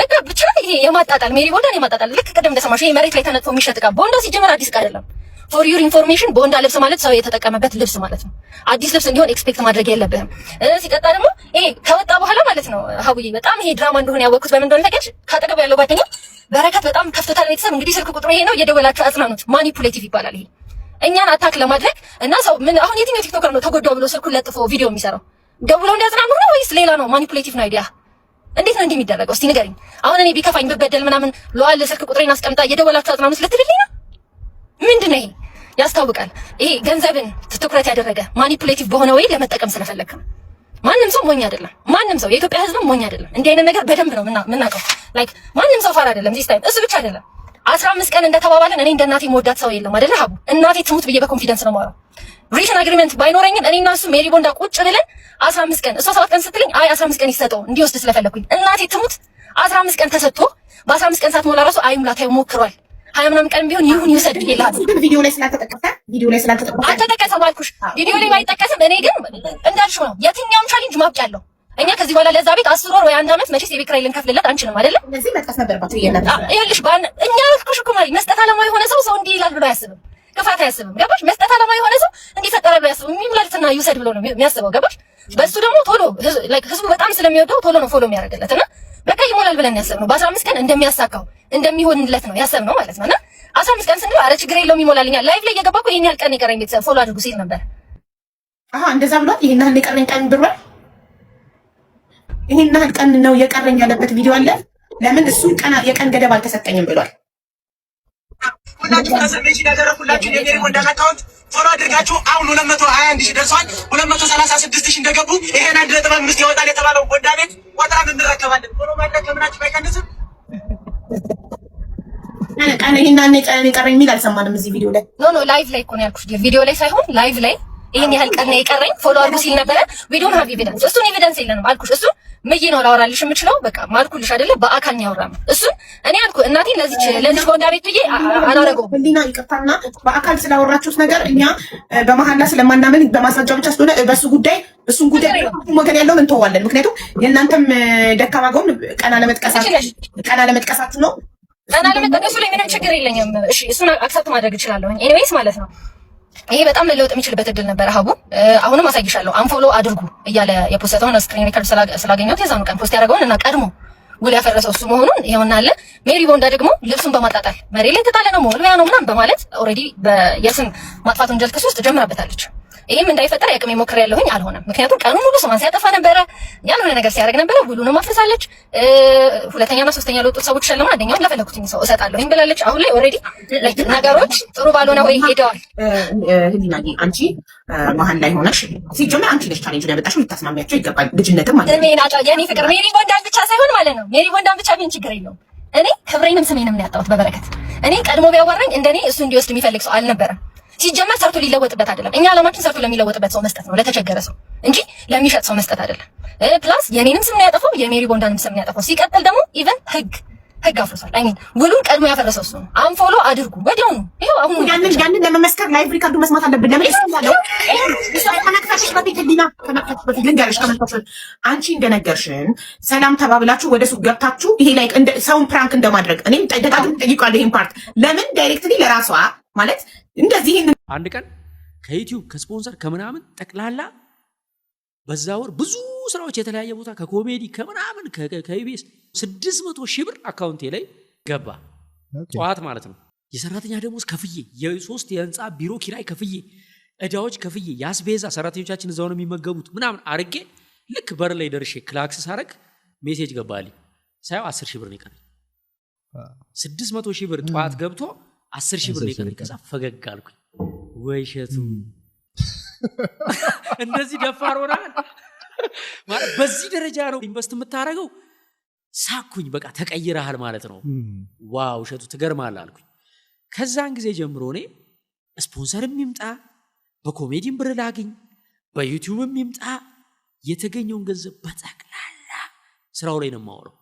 በቃ ብቻ ይሄ የማጣጣል ሜሪ ቦንዳን የማጣጣል ልክ ቅድም እንደሰማሽ ይሄ መሬት ላይ ተነጥፎ የሚሸጥ ዕቃ ቦንዳ ሲጀመር አዲስ ዕቃ አይደለም። ፎር ዩር ኢንፎርሜሽን ቦንዳ ልብስ ማለት ሰው የተጠቀመበት ልብስ ማለት ነው። አዲስ ልብስ እንዲሆን ኤክስፔክት ማድረግ የለብህም። ሲቀጣ ደግሞ ይሄ ከወጣ በኋላ ማለት ነው ሀቡዬ በጣም ይሄ ድራማ እንደሆነ ያወቅኩት በምን እንደሆነ ታውቂያለሽ? ካጠገቡ ያለው ጓደኛ በረከት በጣም ከፍቶታል። ቤተሰብ እንግዲህ ስልክ ቁጥሩ ይሄ ነው፣ እየደወላችሁ አጽናኑት። ማኒፑሌቲቭ ይባላል ይሄ እኛን አታክ ለማድረግ እና ሰው ምን አሁን የትኛው ቲክቶከር ነው ተጎዳው ብሎ ስልኩን ለጥፎ ቪዲዮ የሚሰራው? ደውለው እንዲያጽናኑ ነው ወይስ ሌላ ነው? ማኒፑሌቲቭ ነው አይዲያ። እንዴት ነው እንዲህ የሚደረገው? እስቲ ንገሪኝ። አሁን እኔ ቢከፋኝ ብበደል ምናምን ለዋል ስልክ ቁጥሬን አስቀምጣ እየደወላችሁ አጽናኑት ልትልልኝ ነው? ምንድን ነው ይሄ? ያስታውቃል። ይሄ ገንዘብን ትኩረት ያደረገ ማኒፑሌቲቭ በሆነ ወይ ለመጠቀም ስለፈለክ ነው። ማንም ሰው ሞኝ አይደለም። ማንም ሰው የኢትዮጵያ ህዝብ ሞኝ አይደለም። እንዲህ አይነት ነገር በደንብ ነው የምናውቀው። ላይክ ማንም ሰው ፋራ አይደለም። ዚስ ታይም እሱ ብቻ አይደለም 15 ቀን እንደተባባልን እኔ እንደ እናቴ መወዳት ሰው የለም አይደለ ሀቡ? እናቴ ትሙት ብዬ በኮንፊደንስ ነው የማወራው። ሪትን አግሪመንት ባይኖረኝም እኔና እሱ ሜሪ ቦንዳ ቁጭ ብለን 15 ቀን እሷ 7 ቀን ስትለኝ አይ 15 ቀን ይሰጠው እንዲወስድ ስለፈለኩኝ እናቴ ትሙት 15 ቀን ተሰጥቶ በ15 ቀን ሳትሞላ ራሱ አይሙላ ታዩ ሞክሯል። 20 ምናምን ቀን ቢሆን ይሁን ይውሰድ ይላል። ቪዲዮ ላይ ስላልተጠቀሰ አልተጠቀሰም አልኩሽ። ቪዲዮ ላይ ባይጠቀስም እኔ ግን እንዳልሽው ነው የትኛውም ቻሌንጅ ማብቂያ አለው። እኛ ከዚህ በኋላ ለዛ ቤት 10 ወር ወይ 1 ዓመት መቼስ የቤት ኪራይ ልንከፍልለት አንችልም አይደለም። እነዚህ መጥቀስ ነበረባቸው ይላል። ይኸውልሽ እኛ እኮ ማለት መስጠት አለማ የሆነ ሰው እንዲህ ይላል ብሎ አያስብም። ክፋት አያስብም። ገባሽ? መስጠት አለማ የሆነ ሰው እንዲፈጠራል ብሎ አያስብም። የሚብላልትና ይውሰድ ብሎ ነው የሚያስበው። ገባሽ? በሱ ደግሞ ቶሎ ህዝቡ በጣም ስለሚወደው ቶሎ ነው ፎሎ የሚያደርግለት እና በቃ ይሞላል ብለን ያሰብነው በ15 ቀን እንደሚያሳካው እንደሚሆንለት ነው ያሰብነው ማለት ነውና 15 ቀን ስንል አረ ችግር የለውም ይሞላልኛል። ላይቭ ላይ እየገባ እኮ ይሄን ያህል ቀን የቀረኝ ቤተሰብ ፎሎ አድርጉ ሲል ነበር። እንደዛ ብሏል። ይሄን ያህል የቀረኝ ቀን ብሏል። ይሄን ያህል ቀን ነው የቀረኝ ያለበት ቪዲዮ አለ። ለምን እሱ የቀን ገደብ አልተሰጠኝም ብሏል። ሁላችሁ ከሰሜሽን ያደረኩላችሁ የሜሪ ቦንዳ አካውንት ፎሎ አድርጋችሁ አሁን 221 ሺህ ደርሷል። 236 ሺህ እንደገቡ ይሄን 1.5 ያወጣል የተባለው ቦንዳ ቤት ቆጥረን እንረከባለን። ፎሎ ማድረግ ከምናችሁ ባይቀንስም ቀን ይሄን የቀረኝ የሚል አልሰማንም እዚህ ቪዲዮ ላይ። ኖ ላይቭ ላይ እኮ ነው ያልኩሽ። ቪዲዮ ላይ ሳይሆን ላይቭ ላይ ይሄን ያህል ቀን ነው የቀረኝ ፎሎ አድርጉ ሲል ነበረ። ቪዲዮን ሀብ ኤቪደንስ እሱን ኤቪደንስ የለንም አልኩሽ። እሱ ምዬ ነው ላወራልሽ የምችለው በቃ ማልኩልሽ አይደለ በአካል ነው ያወራነው። እሱን እኔ አልኩ እናቴን ለዚህ ቦንዳ ቤት ብዬ አላረገውም። ህሊና ይቅርታና በአካል ስላወራችሁት ነገር እኛ በመሐላ ስለማናምን በማስረጃ ብቻ ስለሆነ በሱ ጉዳይ እሱን ጉዳይ ወገን ያለውን እንተዋለን። ምክንያቱም የእናንተም ደካማ ጎን ቀና ለመጥቀሳችሁ ነው። ቀና ለመጥቀሱ ላይ ምንም ችግር የለኝም። እሺ እሱን አክሰፕት ማድረግ እችላለሁ። ኤኒዌይስ ማለት ነው ይሄ በጣም ለለውጥ የሚችልበት እድል ነበር። ሀቡ አሁንም አሳይሻለሁ። አንፎሎ አድርጉ እያለ የፖስተውን ስክሪን ሪከርድ ስላገኘሁት የዛኑ ቀን ፖስት ያደረገውን እና ቀድሞ ውል ያፈረሰው እሱ መሆኑን ይኸውና አለ። ሜሪ ቦንዳ ደግሞ ልብሱን በማጣጣል መሬት ላይ ተጣለ ነው ሞልቢያ ነው ምናምን በማለት ኦልሬዲ የስም ማጥፋት ወንጀል ክስ ውስጥ ጀምራበታለች። ይሄም እንዳይፈጠር ያቅሜ ሞክር ያለሁኝ አልሆነም። ምክንያቱም ቀኑን ሙሉ ስሟን ሲያጠፋ ነበረ፣ ያልሆነ ነገር ሲያደርግ ነበረ። ውሉንም አፍርሳለች። ሁለተኛና ሶስተኛ ለወጡት ሰዎች ሸለማ አንደኛውን ለፈለኩትኝ ሰው እሰጣለሁኝ ብላለች። አሁን ላይ ኦልሬዲ ነገሮች ጥሩ ባልሆነ ወይ ሄደዋል። ህሊናዬ አንቺ መሀል ላይ ሆነሽ ሲጀመር አንቺ ነሽ ቻሌንጅ ያመጣሽው፣ ልታስማሚያቸው ይገባል። ልጅነትም ማለት ነው። የኔ ፍቅር ሜሪ ቦንዳን ብቻ ሳይሆን ማለት ነው ሜሪ ቦንዳን ብቻ ቢሆን ችግር የለውም። እኔ ክብሬንም ስሜንም ነው ያጣሁት በበረከት። እኔ ቀድሞ ቢያወራኝ እንደኔ እሱ እንዲወስድ የሚፈልግ ሰው አልነበረም። ሲጀመር ሰርቶ ሊለወጥበት አይደለም። እኛ አላማችን ሰርቶ ለሚለወጥበት ሰው መስጠት ነው፣ ለተቸገረ ሰው እንጂ ለሚሸጥ ሰው መስጠት አይደለም። ፕላስ የኔንም ስም ነው ያጠፋው፣ የሜሪ ቦንዳንም ስም ነው ያጠፋው። ሲቀጥል ደግሞ ኢቨን ህግ አፍርሷል። አይ ሚን ውሉን ቀድሞ ያፈረሰው እሱ ነው። አንፎሎ አድርጉ ወዲያውኑ። ይሄው አሁን ያንን ለመመስከር ላይቭ ሪካርዱ መስማት አለብን። ለምን ይስማለው? ከመክፈትሽ በፊት ህሊና ከመክፈትሽ በፊት ልንገርሽ፣ ከመክፈትሽ አንቺ እንደነገርሽን ሰላም ተባብላችሁ ወደ ሱቅ ገብታችሁ ይሄ ላይ ሰውን ፕራንክ እንደማድረግ እኔም ደጋግሜ ጠይቃለሁ። ይሄን ፓርት ለምን ዳይሬክትሊ ለራሷ ማለት እንደዚህ አንድ ቀን ከዩቲዩብ ከስፖንሰር ከምናምን ጠቅላላ በዛ ወር ብዙ ስራዎች የተለያየ ቦታ ከኮሜዲ ከምናምን ከኢቢኤስ 600 ሺህ ብር አካውንቴ ላይ ገባ። ጠዋት ማለት ነው። የሰራተኛ ደሞዝ ከፍዬ የ3 የህንፃ ቢሮ ኪራይ ከፍዬ እዳዎች ከፍዬ ያስቤዛ ሰራተኞቻችን እዛው ነው የሚመገቡት ምናምን አርጌ ልክ በር ላይ ደርሼ ክላክስ ሳረግ ሜሴጅ ገባልኝ። ሳይው 10 ሺህ ብር ነው የቀረኝ። 600 ሺህ ብር ጠዋት ገብቶ 10 ሺህ ብር ነው የቀረኝ። ከዛ ፈገግ አልኩኝ። ወይ እሸቱ እንደዚህ ደፋር ሆናል ማለት በዚህ ደረጃ ነው ኢንቨስት የምታደርገው። ሳኩኝ። በቃ ተቀይረሃል ማለት ነው። ዋው እሸቱ ትገርማለህ አልኩኝ። ከዛን ጊዜ ጀምሮ እኔ ስፖንሰርም ይምጣ በኮሜዲም ብር ላግኝ በዩቲዩብም ይምጣ የተገኘውን ገንዘብ በጠቅላላ ስራው ላይ ነው የማወራው።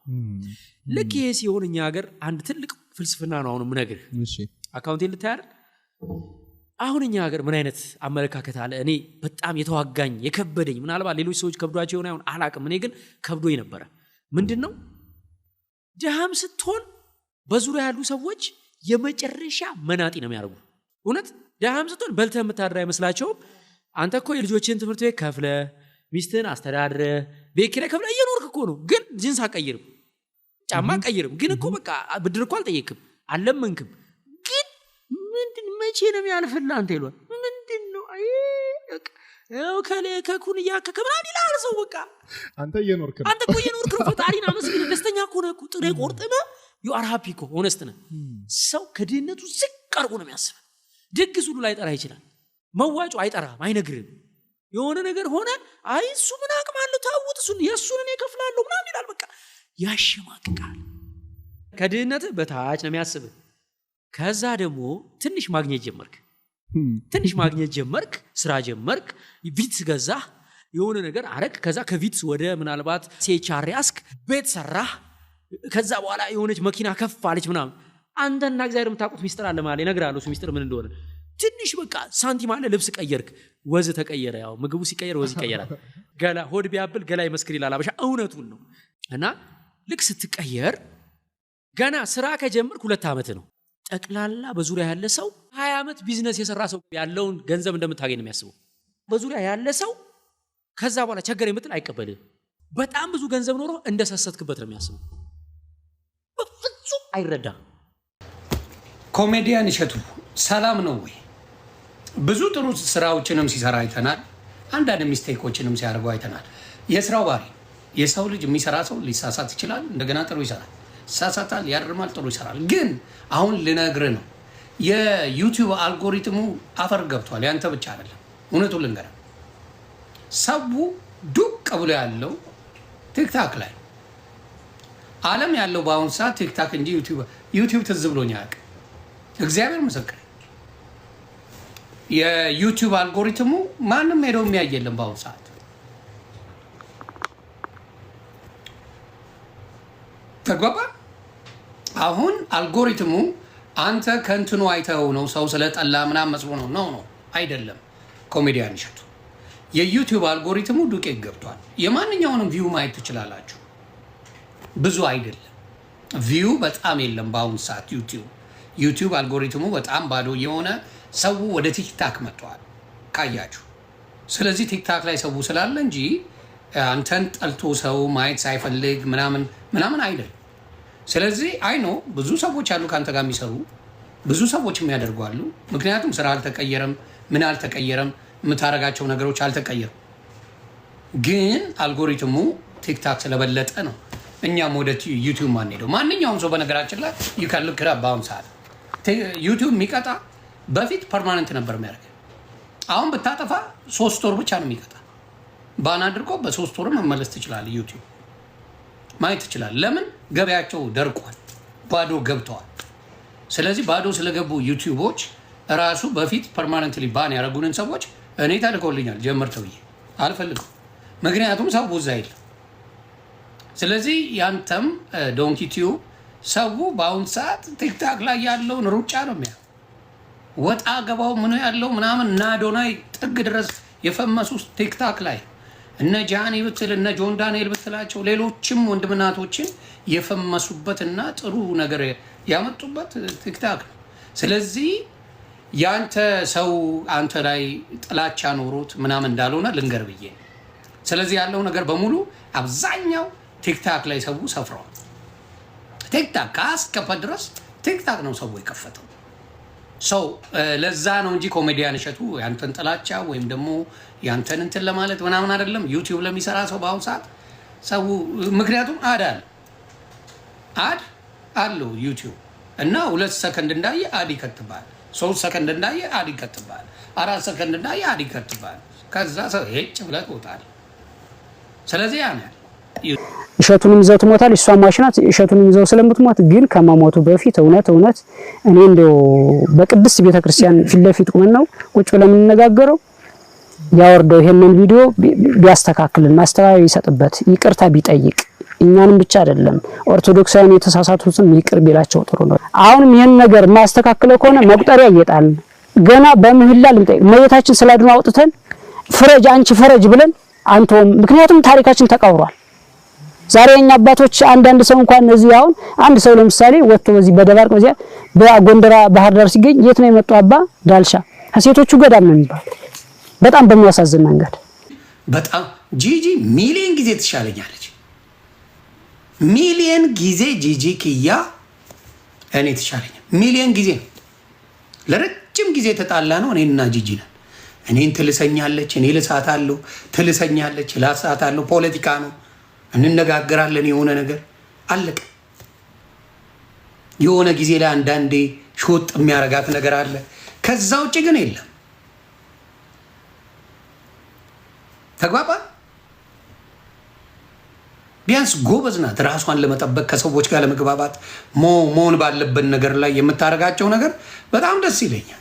ልክ ይሄ ሲሆን እኛ ሀገር አንድ ትልቅ ፍልስፍና ነው አሁን የምነግርህ። አካውንቴን ልታያር አሁን እኛ ሀገር ምን አይነት አመለካከት አለ? እኔ በጣም የተዋጋኝ የከበደኝ ምናልባት ሌሎች ሰዎች ከብዷቸው ይሆን አይሆን አላቅም። እኔ ግን ከብዶኝ ነበረ። ምንድነው ድሃም ስትሆን በዙሪያ ያሉ ሰዎች የመጨረሻ መናጢ ነው የሚያደርጉ። እውነት ድሃም ስትሆን በልተህ የምታድር አይመስላቸውም። አንተ እኮ የልጆችን ትምህርት ቤት ከፍለ ሚስትህን አስተዳድረ ቤት ኪራይ ከፍለ እየኖርክ እኮ ነው። ግን ጅንስ አቀይርም ጫማ አቀይርም። ግን እኮ በቃ ብድር እኮ አልጠየቅም አልለመንክም። ግን ምንድን መቼ ነው የሚያልፍልህ አንተ ይሏል። ምንድነው አይ ከኩን እያከከ ምናምን ይላል ሰው። በቃ አንተ እየኖርክ ነው። አንተ እኮ እየኖርክ ነው። ፈጣሪን አመስግን። ደስተኛ እኮ ነህ እኮ ጥሬ ቆርጥመህ you are happy እኮ ሆነስት ነህ። ሰው ከድህነቱ ዝቅ አድርጎ ነው የሚያስበው። ድግስ ሁሉ ላይጠራ ይችላል። መዋጮ አይጠራም አይነግርም። የሆነ ነገር ሆነ አይ እሱ ምን አቅም አለው ታውት እሱን የእሱን እኔ እከፍላለሁ ምናምን ይላል። በቃ ያሸማቅቃል። ከድህነት በታች ነው የሚያስብ። ከዛ ደግሞ ትንሽ ማግኘት ጀመርክ፣ ስራ ጀመርክ፣ ቪትስ ገዛህ፣ የሆነ ነገር አረክ። ከዛ ከቪትስ ወደ ምናልባት ሴቻር ያስክ፣ ቤት ሰራህ። ከዛ በኋላ የሆነች መኪና ከፍ አለች ምናምን። አንተና እግዚአብሔር የምታውቁት ሚስጥር አለ ማለት እነግርሃለሁ። እሱ ሚስጥር ምን እንደሆነ ትንሽ በቃ ሳንቲም አለ፣ ልብስ ቀየርክ፣ ወዝ ተቀየረ። ያው ምግቡ ሲቀየር ወዝ ይቀየራል። ገላ ሆድ ቢያብል ገላ ይመስክር ይላል አበሻ። እውነቱን ነው። እና ልክ ስትቀየር ገና ስራ ከጀመርክ 2 ዓመት ነው። ጠቅላላ በዙሪያ ያለ ሰው 20 ዓመት ቢዝነስ የሰራ ሰው ያለውን ገንዘብ እንደምታገኝ ነው የሚያስበው። በዙሪያ ያለ ሰው ከዛ በኋላ ቸገር የምትል አይቀበልም። በጣም ብዙ ገንዘብ ኖሮ እንደሰሰትክበት ነው የሚያስበው። በፍጹም አይረዳም። ኮሜዲያን እሸቱ ሰላም ነው ወይ? ብዙ ጥሩ ስራዎችንም ሲሰራ አይተናል። አንዳንድ ሚስቴኮችንም ሲያደርጉ አይተናል። የስራው ባህሪ የሰው ልጅ የሚሰራ ሰው ሊሳሳት ይችላል። እንደገና ጥሩ ይሰራል፣ ይሳሳታል፣ ያርማል፣ ጥሩ ይሰራል። ግን አሁን ልነግርህ ነው የዩቲዩብ አልጎሪትሙ አፈር ገብቷል። ያንተ ብቻ አይደለም። እውነቱን ልንገርህ፣ ሰው ዱቅ ብሎ ያለው ቲክታክ ላይ ዓለም ያለው በአሁኑ ሰዓት ቲክታክ እንጂ ዩቲዩብ ትዝ ብሎኝ አያውቅም። እግዚአብሔር ምስክር። የዩቲዩብ አልጎሪትሙ ማንም ሄደው የሚያይ የለም በአሁኑ ሰዓት። ተግባባ? አሁን አልጎሪትሙ አንተ ከእንትኑ አይተው ነው ሰው ስለጠላ ምናምን መስሎ ነው አይደለም። ኮሜዲያን እሸቱ የዩቲዩብ አልጎሪትሙ ዱቄት ገብቷል። የማንኛውንም ቪው ማየት ትችላላችሁ። ብዙ አይደለም ቪው በጣም የለም በአሁኑ ሰዓት ዩቲዩብ አልጎሪትሙ በጣም ባዶ የሆነ ሰው ወደ ቲክታክ መጥቷል ካያችሁ። ስለዚህ ቲክታክ ላይ ሰው ስላለ እንጂ አንተን ጠልቶ ሰው ማየት ሳይፈልግ ምናምን አይደለም። ስለዚህ አይኖ ብዙ ሰዎች አሉ ካንተ ጋር የሚሰሩ ብዙ ሰዎች የሚያደርጓሉ። ምክንያቱም ስራ አልተቀየረም፣ ምን አልተቀየረም፣ የምታረጋቸው ነገሮች አልተቀየሩም። ግን አልጎሪትሙ ቲክታክ ስለበለጠ ነው እኛም ወደ ዩቲዩብ ማንሄደው። ማንኛውም ሰው በነገራችን ላይ ይከልክራ በአሁኑ ሰዓት ዩቲዩብ የሚቀጣ በፊት ፐርማነንት ነበር የሚያደርገው። አሁን ብታጠፋ 3 ወር ብቻ ነው የሚቀጣ። ባን አድርጎ በ3 ወር መመለስ ትችላለህ። ዩቲዩብ ማየት ትችላለህ። ለምን? ገበያቸው ደርቋል፣ ባዶ ገብተዋል። ስለዚህ ባዶ ስለገቡ ዩቲዩቦች ራሱ በፊት ፐርማነንትሊ ባን ያደረጉንን ሰዎች እኔ ተልኮልኛል ጀምር ተብዬ አልፈልግም። ምክንያቱም ሰው ብዙ አይደለም። ስለዚህ ያንተም ዶንኪ ቲዩብ ሰው በአሁን ሰዓት ቲክታክ ላይ ያለውን ሩጫ ነው የሚያ ወጣ ገባው ምን ያለው ምናምን እና ዶናይ ጥግ ድረስ የፈመሱ ቲክታክ ላይ እነ ጃኒ ብትል እነ ጆን ዳንኤል ብትላቸው ሌሎችም ወንድምናቶችን የፈመሱበትና ጥሩ ነገር ያመጡበት ቲክታክ ነው። ስለዚህ ያንተ ሰው አንተ ላይ ጥላቻ ኖሮት ምናምን እንዳልሆነ ልንገር ብዬ። ስለዚህ ያለው ነገር በሙሉ አብዛኛው ቲክታክ ላይ ሰው ሰፍሯል። ቲክታክ ካስከፈ ድረስ ቲክታክ ነው ሰው የከፈተው። ሰው ለዛ ነው እንጂ ኮሜዲያን እሸቱ ያንተን ጥላቻ ወይም ደግሞ ያንተን እንትን ለማለት ምናምን አይደለም። ዩቲዩብ ለሚሰራ ሰው በአሁኑ ሰዓት ሰው ምክንያቱም አድ አለው ዩቲዩብ እና 2 ሰከንድ እንዳየ አድ ይከትባል፣ 3 ሰከንድ እንዳየ አድ ይከትባል፣ 4 ሰከንድ እንዳየ አድ ይከትባል። ከዛ ሰው ሄጭ ብለህ ትወጣለህ። ስለዚህ ያ ነው እሸቱንም ይዘው ትሞታል። እሷ ማሽናት እሸቱንም ይዘው ስለምትሞት ግን ከመሞቱ በፊት እውነት እኔ እንደው በቅድስት ቤተክርስቲያን ፊት ለፊት ቁመን ነው ቁጭ ብለን የምንነጋገረው። ያወርደው ይሄንን ቪዲዮ ቢያስተካክልና አስተዋይ ይሰጥበት፣ ይቅርታ ቢጠይቅ እኛንም ብቻ አይደለም ኦርቶዶክሳውያን የተሳሳቱትን ይቅር ቢላቸው ጥሩ ነው። አሁንም ይሄን ነገር ማስተካከለው ከሆነ መቁጠሪያ እየጣል ገና በምህላ ልንጠይቅ መቤታችን ስላድኖ አውጥተን ፍረጅ አንቺ ፈረጅ ብለን አንተውም። ምክንያቱም ታሪካችን ተቀብሯል። ዛሬ የኛ አባቶች አንዳንድ ሰው እንኳን እዚህ አሁን አንድ ሰው ለምሳሌ ወጥቶ በዚህ በደባርቅ በዚያ በጎንደራ ባህር ዳር ሲገኝ የት ነው የመጣው አባ ዳልሻ ከሴቶቹ ገዳም ነው የሚባል። በጣም በሚያሳዝን መንገድ በጣም ጂጂ ሚሊዮን ጊዜ ትሻለኛለች። ሚሊዮን ጊዜ ጂጂ ክያ እኔ ትሻለኛ ሚሊዮን ጊዜ ነው። ለረጅም ጊዜ ተጣላ ነው እኔና ጂጂ ነን። እኔን ትልሰኛለች፣ እኔ ልሳታለሁ፣ ትልሰኛለች፣ ላሳታለሁ። ፖለቲካ ነው፣ እንነጋገራለን። የሆነ ነገር አለቀ። የሆነ ጊዜ ላይ አንዳንዴ ሾጥ የሚያረጋት ነገር አለ። ከዛ ውጭ ግን የለም። ተግባባ። ቢያንስ ጎበዝ ናት ራሷን ለመጠበቅ ከሰዎች ጋር ለመግባባት መሆን ባለበት ነገር ላይ የምታደርጋቸው ነገር በጣም ደስ ይለኛል።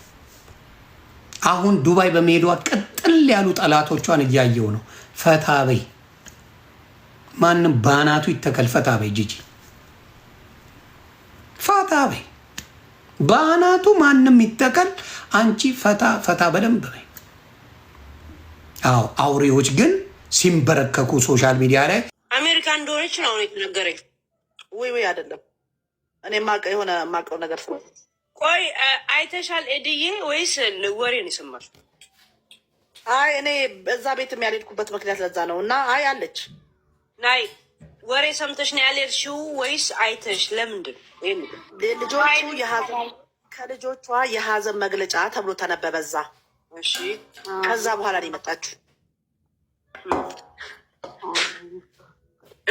አሁን ዱባይ በመሄዷ ቅጥል ያሉ ጠላቶቿን እያየው ነው። ፈታ በይ፣ ማንም ባናቱ ይተከል። ፈታ በይ ጂጂ፣ ፈታ በይ፣ ባናቱ ማንም ይተከል። አንቺ ፈታ ፈታ በደንብ በይ። አዎ አውሬዎች ግን ሲንበረከኩ ሶሻል ሚዲያ ላይ አሜሪካ እንደሆነች ነው የተነገረኝ። ወይ አይደለም፣ እኔ የሆነ የማውቀው ነገር ስለ ቆይ አይተሻል ኤድዬ ወይስ ወሬ ነው የሰማሽ? አይ እኔ በዛ ቤት ያልሄድኩበት ምክንያት ለዛ ነው። እና አይ አለች ናይ ወሬ ሰምተሽ ነው ያልሄድሽው ወይስ አይተሽ? ለምንድን ልጆቹ ከልጆቿ የሀዘን መግለጫ ተብሎ ተነበበ እዛ። እሺ ከዛ በኋላ ነው የመጣችሁ።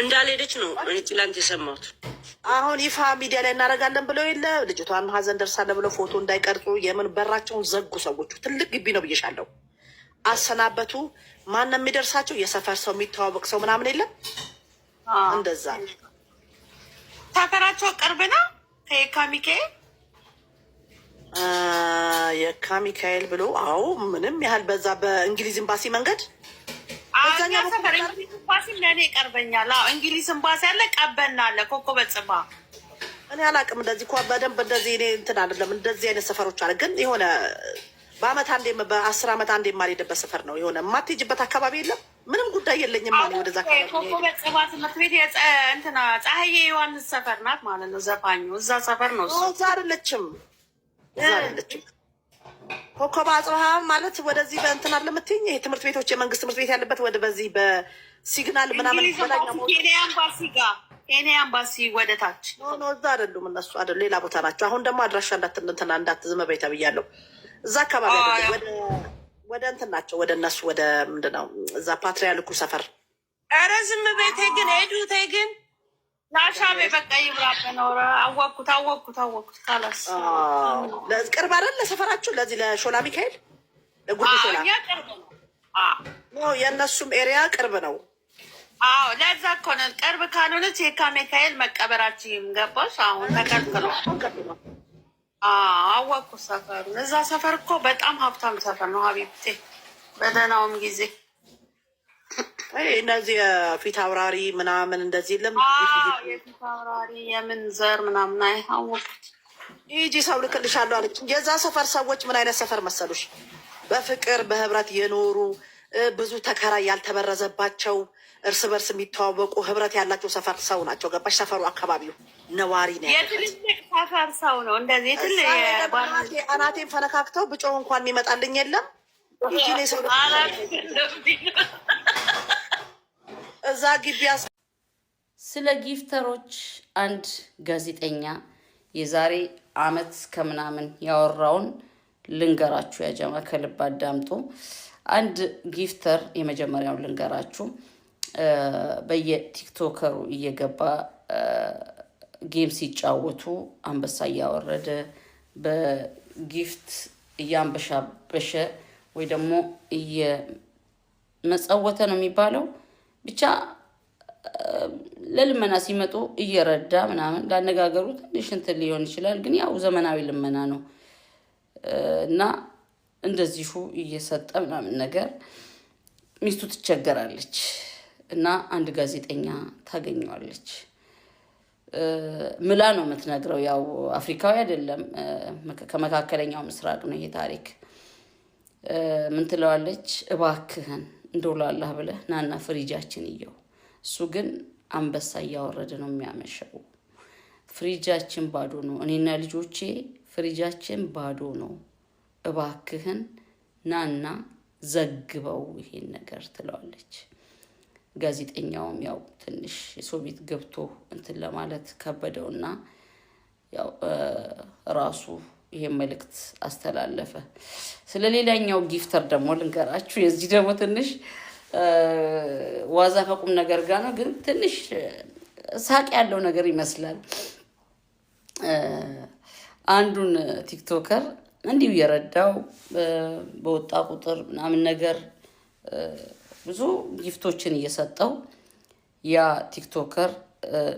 እንዳልሄደች ነው እኔ ትላንት የሰማሁት። አሁን ይፋ ሚዲያ ላይ እናደርጋለን ብለው የለ ልጅቷን ሀዘን ደርሳለ ብለው ፎቶ እንዳይቀርጹ የምን በራቸውን ዘጉ። ሰዎቹ ትልቅ ግቢ ነው ብዬሻለሁ። አሰናበቱ። ማን የሚደርሳቸው? የሰፈር ሰው፣ የሚተዋወቅ ሰው ምናምን የለም። እንደዛ ሰፈራቸው ቅርብ ነው ከየካ ሚካኤል። የካ ሚካኤል ብሎ አዎ፣ ምንም ያህል በዛ በእንግሊዝ ኤምባሲ መንገድ ሰፈር እንግሊዝ ኤምባሲ ለእኔ ይቀርበኛል። እንግሊዝ ኤምባሲ አለ፣ ቀበና አለ፣ ኮከበ ጽባ። እኔ አላውቅም እንደዚህ እኮ በደንብ እንደዚህ እኔ እንትን አይደለም። እንደዚህ አይነት ሰፈሮች አለ፣ ግን የሆነ በአመት አንዴ በ10 ዓመት አንዴ የማልሄድበት ሰፈር ነው። የሆነ የማትሄጂበት አካባቢ የለም። ምንም ጉዳይ የለኝም ማለት ወደዛ አካባቢ። ኮከበ ጽባ ትምህርት ቤት እንትና ፀሐዬ ዮሐንስ ሰፈር ናት ማለት ነው። ዘፋኙ እዛ ሰፈር ነው። እዛ አይደለችም፣ እዛ አይደለችም። ኮከበ ጽባ ማለት ወደዚህ በእንትን አለ የምትይኝ ይሄ ትምህርት ቤቶች የመንግስት ትምህርት ቤት ያለበት ወደ በዚህ በሲግናል ምናምን ኬንያ ኤምባሲ ጋር ኬንያ ኤምባሲ ወደ ታች ኖ እዛ አይደሉም እነሱ አይደሉ፣ ሌላ ቦታ ናቸው። አሁን ደግሞ አድራሻ እንዳትዝም በይ ተብያለሁ። እዛ አካባቢ ወደ እንትን ናቸው፣ ወደ እነሱ ወደ ምንድን ነው እዛ ፓትሪያርኩ ሰፈር። ኧረ ዝም በይ ተይ ግን ሄዱ ተይ ግን ላሻቤ በቃ ይብራበ ነው። አወቅኩት ካላስ ቅርብ አይደል ለሰፈራችሁ? ለዚህ ለሾላ ሚካኤል ለጉርድ ሾላ የእነሱም ኤሪያ ቅርብ ነው። አዎ ለዛ እኮ ነው። ቅርብ ካልሆነች የካ ሚካኤል መቀበራችን ገባሽ? አሁን ተከልክሏል። አወቅኩት ሰፈሩ። እዛ ሰፈር እኮ በጣም ሀብታም ሰፈር ነው ሀቢብቴ፣ በደህናውም ጊዜ እነዚህ የፊት አውራሪ ምናምን እንደዚህ የለም። የፊት አውራሪ የምን ዘር ምናምን አይታወቁት። ይጂ ሰው ልክልሻለሁ አለች። የዛ ሰፈር ሰዎች ምን አይነት ሰፈር መሰሉሽ? በፍቅር በህብረት የኖሩ ብዙ ተከራይ ያልተበረዘባቸው እርስ በርስ የሚተዋወቁ ህብረት ያላቸው ሰፈር ሰው ናቸው። ገባሽ? ሰፈሩ አካባቢው ነዋሪ ነው። የትልልቅ ሰፈር ሰው ነው እንደዚህ አናቴን ፈነካክተው ብጮህ እንኳን የሚመጣልኝ የለም። ይጂ ነው ሰው እዛ ግቢ። ስለ ጊፍተሮች አንድ ጋዜጠኛ የዛሬ አመት ከምናምን ያወራውን ልንገራችሁ። ያጀማ ከልብ አዳምጡ። አንድ ጊፍተር የመጀመሪያውን ልንገራችሁ። በየቲክቶከሩ እየገባ ጌም ሲጫወቱ አንበሳ እያወረደ በጊፍት እያንበሻበሸ ወይ ደግሞ እየመጸወተ ነው የሚባለው ብቻ ለልመና ሲመጡ እየረዳ ምናምን ላነጋገሩ ትንሽ እንትን ሊሆን ይችላል፣ ግን ያው ዘመናዊ ልመና ነው እና እንደዚሁ እየሰጠ ምናምን ነገር ሚስቱ ትቸገራለች እና አንድ ጋዜጠኛ ታገኘዋለች። ምላ ነው የምትነግረው። ያው አፍሪካዊ አይደለም፣ ከመካከለኛው ምስራቅ ነው ይሄ ታሪክ። ምን ትለዋለች? እባክህን እንደው ላላህ ብለህ ናና ፍሪጃችን እየው። እሱ ግን አንበሳ እያወረደ ነው የሚያመሸው። ፍሪጃችን ባዶ ነው፣ እኔና ልጆቼ ፍሪጃችን ባዶ ነው፣ እባክህን ናና ዘግበው ይሄን ነገር ትለዋለች። ጋዜጠኛውም ያው ትንሽ የሰው ቤት ገብቶ እንትን ለማለት ከበደውና ያው ራሱ ይሄን መልእክት አስተላለፈ። ስለ ሌላኛው ጊፍተር ደግሞ ልንገራችሁ። የዚህ ደግሞ ትንሽ ዋዛ ከቁም ነገር ጋር ነው፣ ግን ትንሽ ሳቅ ያለው ነገር ይመስላል። አንዱን ቲክቶከር እንዲሁ የረዳው በወጣ ቁጥር ምናምን ነገር ብዙ ጊፍቶችን እየሰጠው ያ ቲክቶከር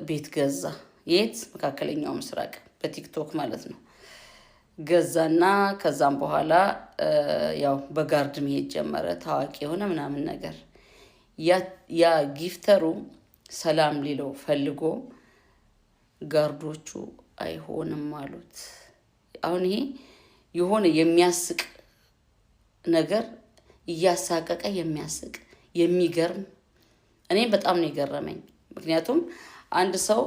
ቤት ገዛ። የት? መካከለኛው ምስራቅ በቲክቶክ ማለት ነው። ገዛና ከዛም በኋላ ያው በጋርድ መሄድ ጀመረ። ታዋቂ የሆነ ምናምን ነገር ያ ጊፍተሩ ሰላም ሊለው ፈልጎ ጋርዶቹ አይሆንም አሉት። አሁን ይሄ የሆነ የሚያስቅ ነገር እያሳቀቀ የሚያስቅ የሚገርም እኔ በጣም ነው የገረመኝ። ምክንያቱም አንድ ሰው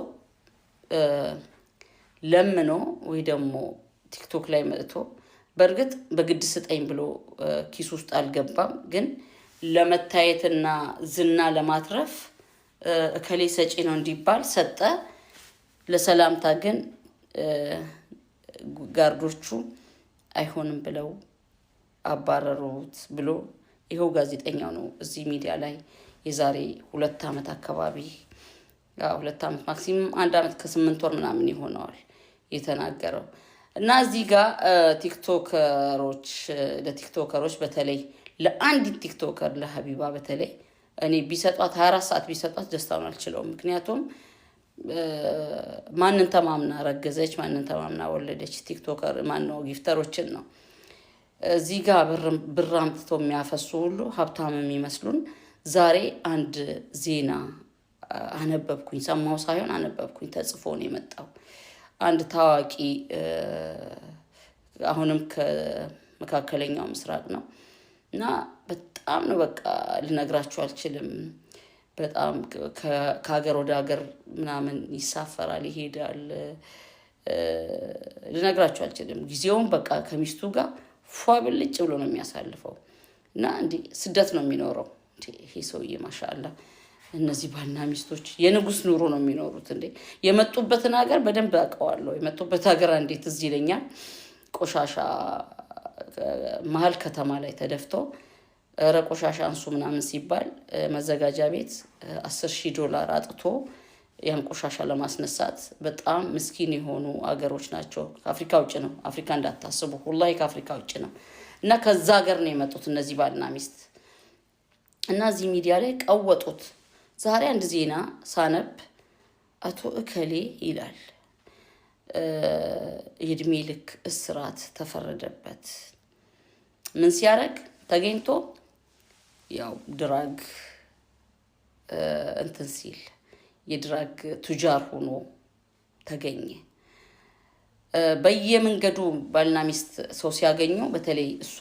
ለምኖ ወይ ደግሞ ቲክቶክ ላይ መጥቶ በእርግጥ በግድ ስጠኝ ብሎ ኪስ ውስጥ አልገባም፣ ግን ለመታየትና ዝና ለማትረፍ እከሌ ሰጪ ነው እንዲባል ሰጠ። ለሰላምታ ግን ጋርዶቹ አይሆንም ብለው አባረሩት ብሎ ይኸው ጋዜጠኛው ነው እዚህ ሚዲያ ላይ የዛሬ 2 ዓመት አካባቢ 2 ዓመት ማክሲመም 1 ዓመት ከ8 ወር ምናምን ይሆነዋል የተናገረው። እና እዚህ ጋር ለቲክቶከሮች በተለይ ለአንዲት ቲክቶከር ለሀቢባ በተለይ እኔ ቢሰጧት 24 ሰዓት ቢሰጧት ደስታውን አልችለውም። ምክንያቱም ማንን ተማምና ረገዘች፣ ማንን ተማምና ወለደች? ቲክቶከር ማነው? ጊፍተሮችን ነው። እዚህ ጋር ብር አምጥተው የሚያፈሱ ሁሉ ሀብታም የሚመስሉን። ዛሬ አንድ ዜና አነበብኩኝ፣ ሰማሁ ሳይሆን አነበብኩኝ፣ ተጽፎ ነው የመጣው። አንድ ታዋቂ አሁንም ከመካከለኛው ምስራቅ ነው እና በጣም ነው በቃ ልነግራችሁ አልችልም። በጣም ከሀገር ወደ ሀገር ምናምን ይሳፈራል፣ ይሄዳል። ልነግራችሁ አልችልም። ጊዜውን በቃ ከሚስቱ ጋር ፏ ብልጭ ብሎ ነው የሚያሳልፈው እና እንዲህ ስደት ነው የሚኖረው። ይሄ ሰውዬ ማሻአላ እነዚህ ባልና ሚስቶች የንጉስ ኑሮ ነው የሚኖሩት። እንዴ የመጡበትን ሀገር በደንብ አውቀዋለሁ። የመጡበት ሀገር እንዴት እዚህ ይለኛል። ቆሻሻ መሀል ከተማ ላይ ተደፍቶ ረ ቆሻሻ አንሱ ምናምን ሲባል መዘጋጃ ቤት $10,000 አጥቶ ያን ቆሻሻ ለማስነሳት በጣም ምስኪን የሆኑ አገሮች ናቸው። ከአፍሪካ ውጭ ነው። አፍሪካ እንዳታስቡ፣ ሁላዬ ከአፍሪካ ውጭ ነው። እና ከዛ ሀገር ነው የመጡት እነዚህ ባልና ሚስት እና እዚህ ሚዲያ ላይ ቀወጡት። ዛሬ አንድ ዜና ሳነብ አቶ እከሌ ይላል የእድሜ ልክ እስራት ተፈረደበት። ምን ሲያደርግ ተገኝቶ ያው ድራግ እንትን ሲል የድራግ ቱጃር ሆኖ ተገኘ። በየመንገዱ ባልና ሚስት ሰው ሲያገኙ፣ በተለይ እሷ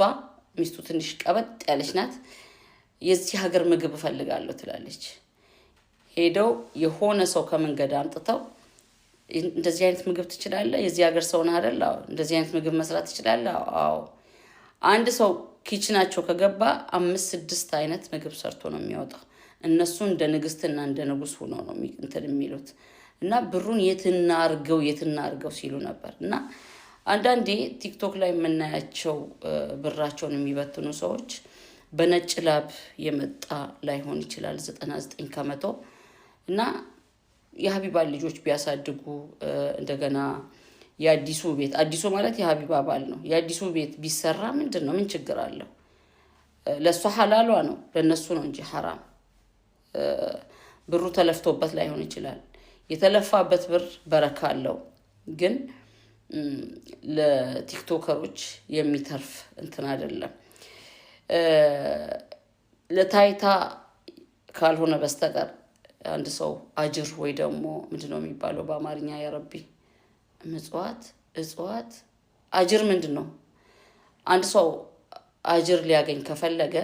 ሚስቱ ትንሽ ቀበጥ ያለች ናት። የዚህ ሀገር ምግብ እፈልጋለሁ ትላለች። ሄደው የሆነ ሰው ከመንገድ አምጥተው እንደዚህ አይነት ምግብ ትችላለህ? የዚህ ሀገር ሰው ነህ አይደል? አዎ። እንደዚህ አይነት ምግብ መስራት ትችላለህ? አዎ። አንድ ሰው ኪችናቸው ከገባ 5-6 አይነት ምግብ ሰርቶ ነው የሚወጣው። እነሱ እንደ ንግስትና እንደ ንጉስ ሆኖ ነው እንትን የሚሉት እና ብሩን የትና አርገው ሲሉ ነበር። እና አንዳንዴ ቲክቶክ ላይ የምናያቸው ብራቸውን የሚበትኑ ሰዎች በነጭ ላብ የመጣ ላይሆን ይችላል 99%። እና የሀቢባን ልጆች ቢያሳድጉ እንደገና የአዲሱ ቤት አዲሱ ማለት የሀቢባ ባል ነው። የአዲሱ ቤት ቢሰራ ምንድን ነው? ምን ችግር አለው? ለእሷ ሐላሏ ነው፣ ለእነሱ ነው እንጂ ሐራም። ብሩ ተለፍቶበት ላይሆን ይችላል። የተለፋበት ብር በረካ አለው፣ ግን ለቲክቶከሮች የሚተርፍ እንትን አይደለም። ለታይታ ካልሆነ በስተቀር አንድ ሰው አጅር ወይ ደግሞ ምንድነው የሚባለው በአማርኛ ያረቢ እጽዋት አጅር ምንድን ነው? አንድ ሰው አጅር ሊያገኝ ከፈለገ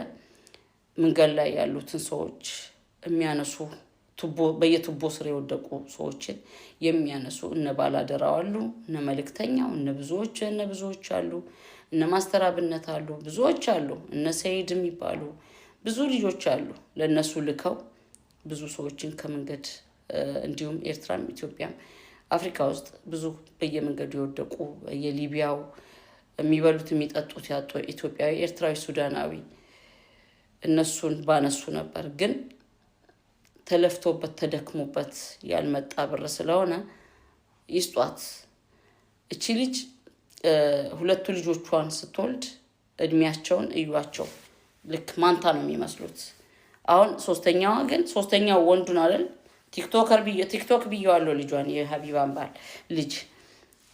መንገድ ላይ ያሉትን ሰዎች የሚያነሱ በየቱቦ ስር የወደቁ ሰዎችን የሚያነሱ እነ ባላደራው አሉ፣ እነ መልእክተኛው፣ እነ ብዙዎች አሉ፣ እነ ማስተራብነት አሉ፣ ብዙዎች አሉ፣ እነ ሰይድ የሚባሉ ብዙ ልጆች አሉ። ለነሱ ልከው ብዙ ሰዎችን ከመንገድ እንዲሁም ኤርትራም ኢትዮጵያም አፍሪካ ውስጥ ብዙ በየመንገዱ የወደቁ የሊቢያው የሚበሉት የሚጠጡት ያጡ ኢትዮጵያዊ፣ ኤርትራዊ፣ ሱዳናዊ እነሱን ባነሱ ነበር። ግን ተለፍቶበት ተደክሞበት ያልመጣ ብር ስለሆነ ይስጧት። እቺ ልጅ 2 ልጆቿን ስትወልድ እድሜያቸውን እዩዋቸው። ልክ ማንታ ነው የሚመስሉት። አሁን ሶስተኛው ወንዱን አይደል ቲክቶክ ብየዋለሁ ልጇን የሀቢባን ባል ልጅ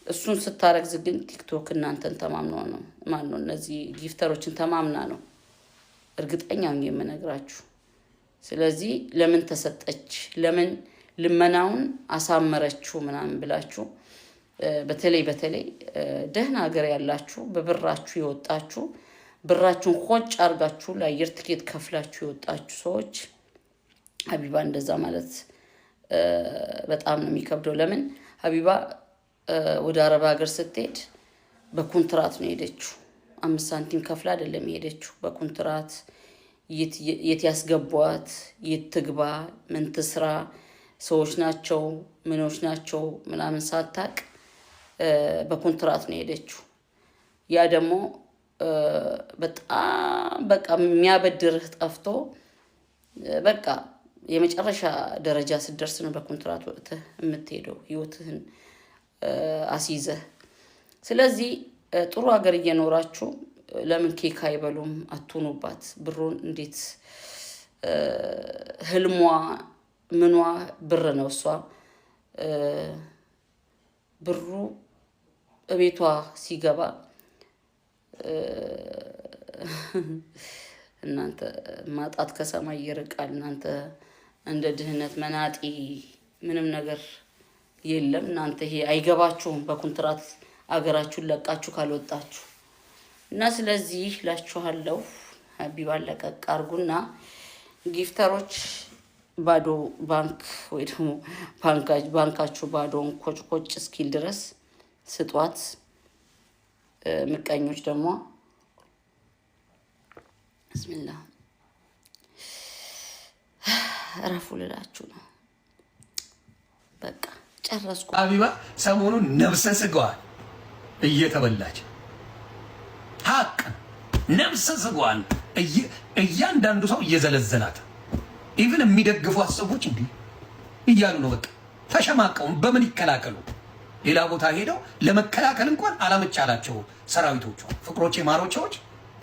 እሱን ስታረግዝ ግን ቲክቶክ እናንተን ተማምነው ነው ማነው እነዚህ ጊፍተሮችን ተማምና ነው እርግጠኛ ነኝ የምነግራችሁ። ስለዚህ ለምን ተሰጠች ለምን ልመናውን አሳመረችው ምናምን ብላችሁ በተለይ ደህና ሀገር ያላችሁ በብራችሁ ይወጣችሁ ብራችሁን ሆጭ አርጋችሁ ለአየር ትኬት ከፍላችሁ ይወጣችሁ ሰዎች ሀቢባ እንደዛ ማለት በጣም ነው የሚከብደው። ለምን ሀቢባ ወደ አረብ ሀገር ስትሄድ በኮንትራት ነው ሄደችው 5 ሳንቲም ከፍላ አይደለም ሄደችው በኮንትራት የት ያስገቧት የት ትግባ ምን ትስራ ሰዎች ናቸው ምኖች ናቸው ምናምን ሳታቅ በኮንትራት ነው ሄደችው። ያ ደግሞ በጣም በቃ የሚያበድርህ ጠፍቶ በቃ የመጨረሻ ደረጃ ስትደርስ ነው በኮንትራት ወጥተህ የምትሄደው ህይወትህን አስይዘህ። ስለዚህ ጥሩ ሀገር እየኖራችሁ ለምን ኬክ አይበሉም አትሆኑባት? ብሩን እንዴት ህልሟ ምኗ ብር ነው እሷ ብሩ ቤቷ ሲገባ እናንተ ማጣት ከሰማይ ይርቃል። እናንተ እንደ ድህነት መናጢ ምንም ነገር የለም። እናንተ ይሄ አይገባችሁም በኮንትራት አገራችሁን ለቃችሁ ካልወጣችሁ እና ስለዚህ ላችኋለሁ ሀቢባ ለቀቅ አርጉና ጊፍተሮች ባዶ ባንክ ወይ ደግሞ ባንካችሁ ባዶን ኮጭ እስኪል ድረስ ስጧት። ምቀኞች ደግሞ ብስሚላህ ረፉ ልላችሁ ነው። በቃ ጨረስኩ። ሀቢባ ሰሞኑን ነፍሰ ስጋዋን እየተበላች ሀቅ ነፍሰ ስጋዋን እያንዳንዱ ሰው እየዘለዘላት ኢቭን የሚደግፏት ሰዎች እንዲህ እያሉ ነው። በቃ ተሸማቀው በምን ይከላከሉ? ሌላ ቦታ ሄደው ለመከላከል እንኳን አላመቻላቸው ሰራዊቶቿ። ፍቅሮቼ ማሮቻዎች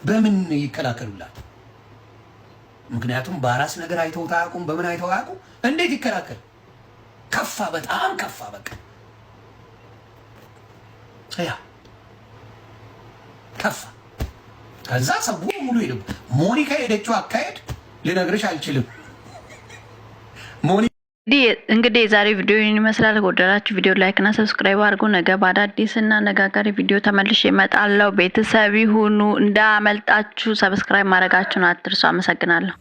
በምን ይከላከሉላት? ምክንያቱም በአራስ ነገር አይተው ታያቁም። በምን አይተው አያውቁም? እንዴት ይከላከል? ከፋ፣ በጣም ከፋ። በቃ ያ ከፋ። ከዛ ሰው ሙሉ ሄዱ። ሞኒካ ሄደችው አካሄድ ልነግርሽ አልችልም። እንግዲህ የዛሬ ቪዲዮ ይህን ይመስላል። ከወደዳችሁ ቪዲዮ ላይክ እና ሰብስክራይብ አድርጉ። ነገ በአዳዲስ እና አነጋጋሪ ቪዲዮ ተመልሼ እመጣለሁ። ቤተሰብ ሁኑ እንዳያመልጣችሁ። ሰብስክራይብ ማድረጋችሁን አትርሱ። አመሰግናለሁ።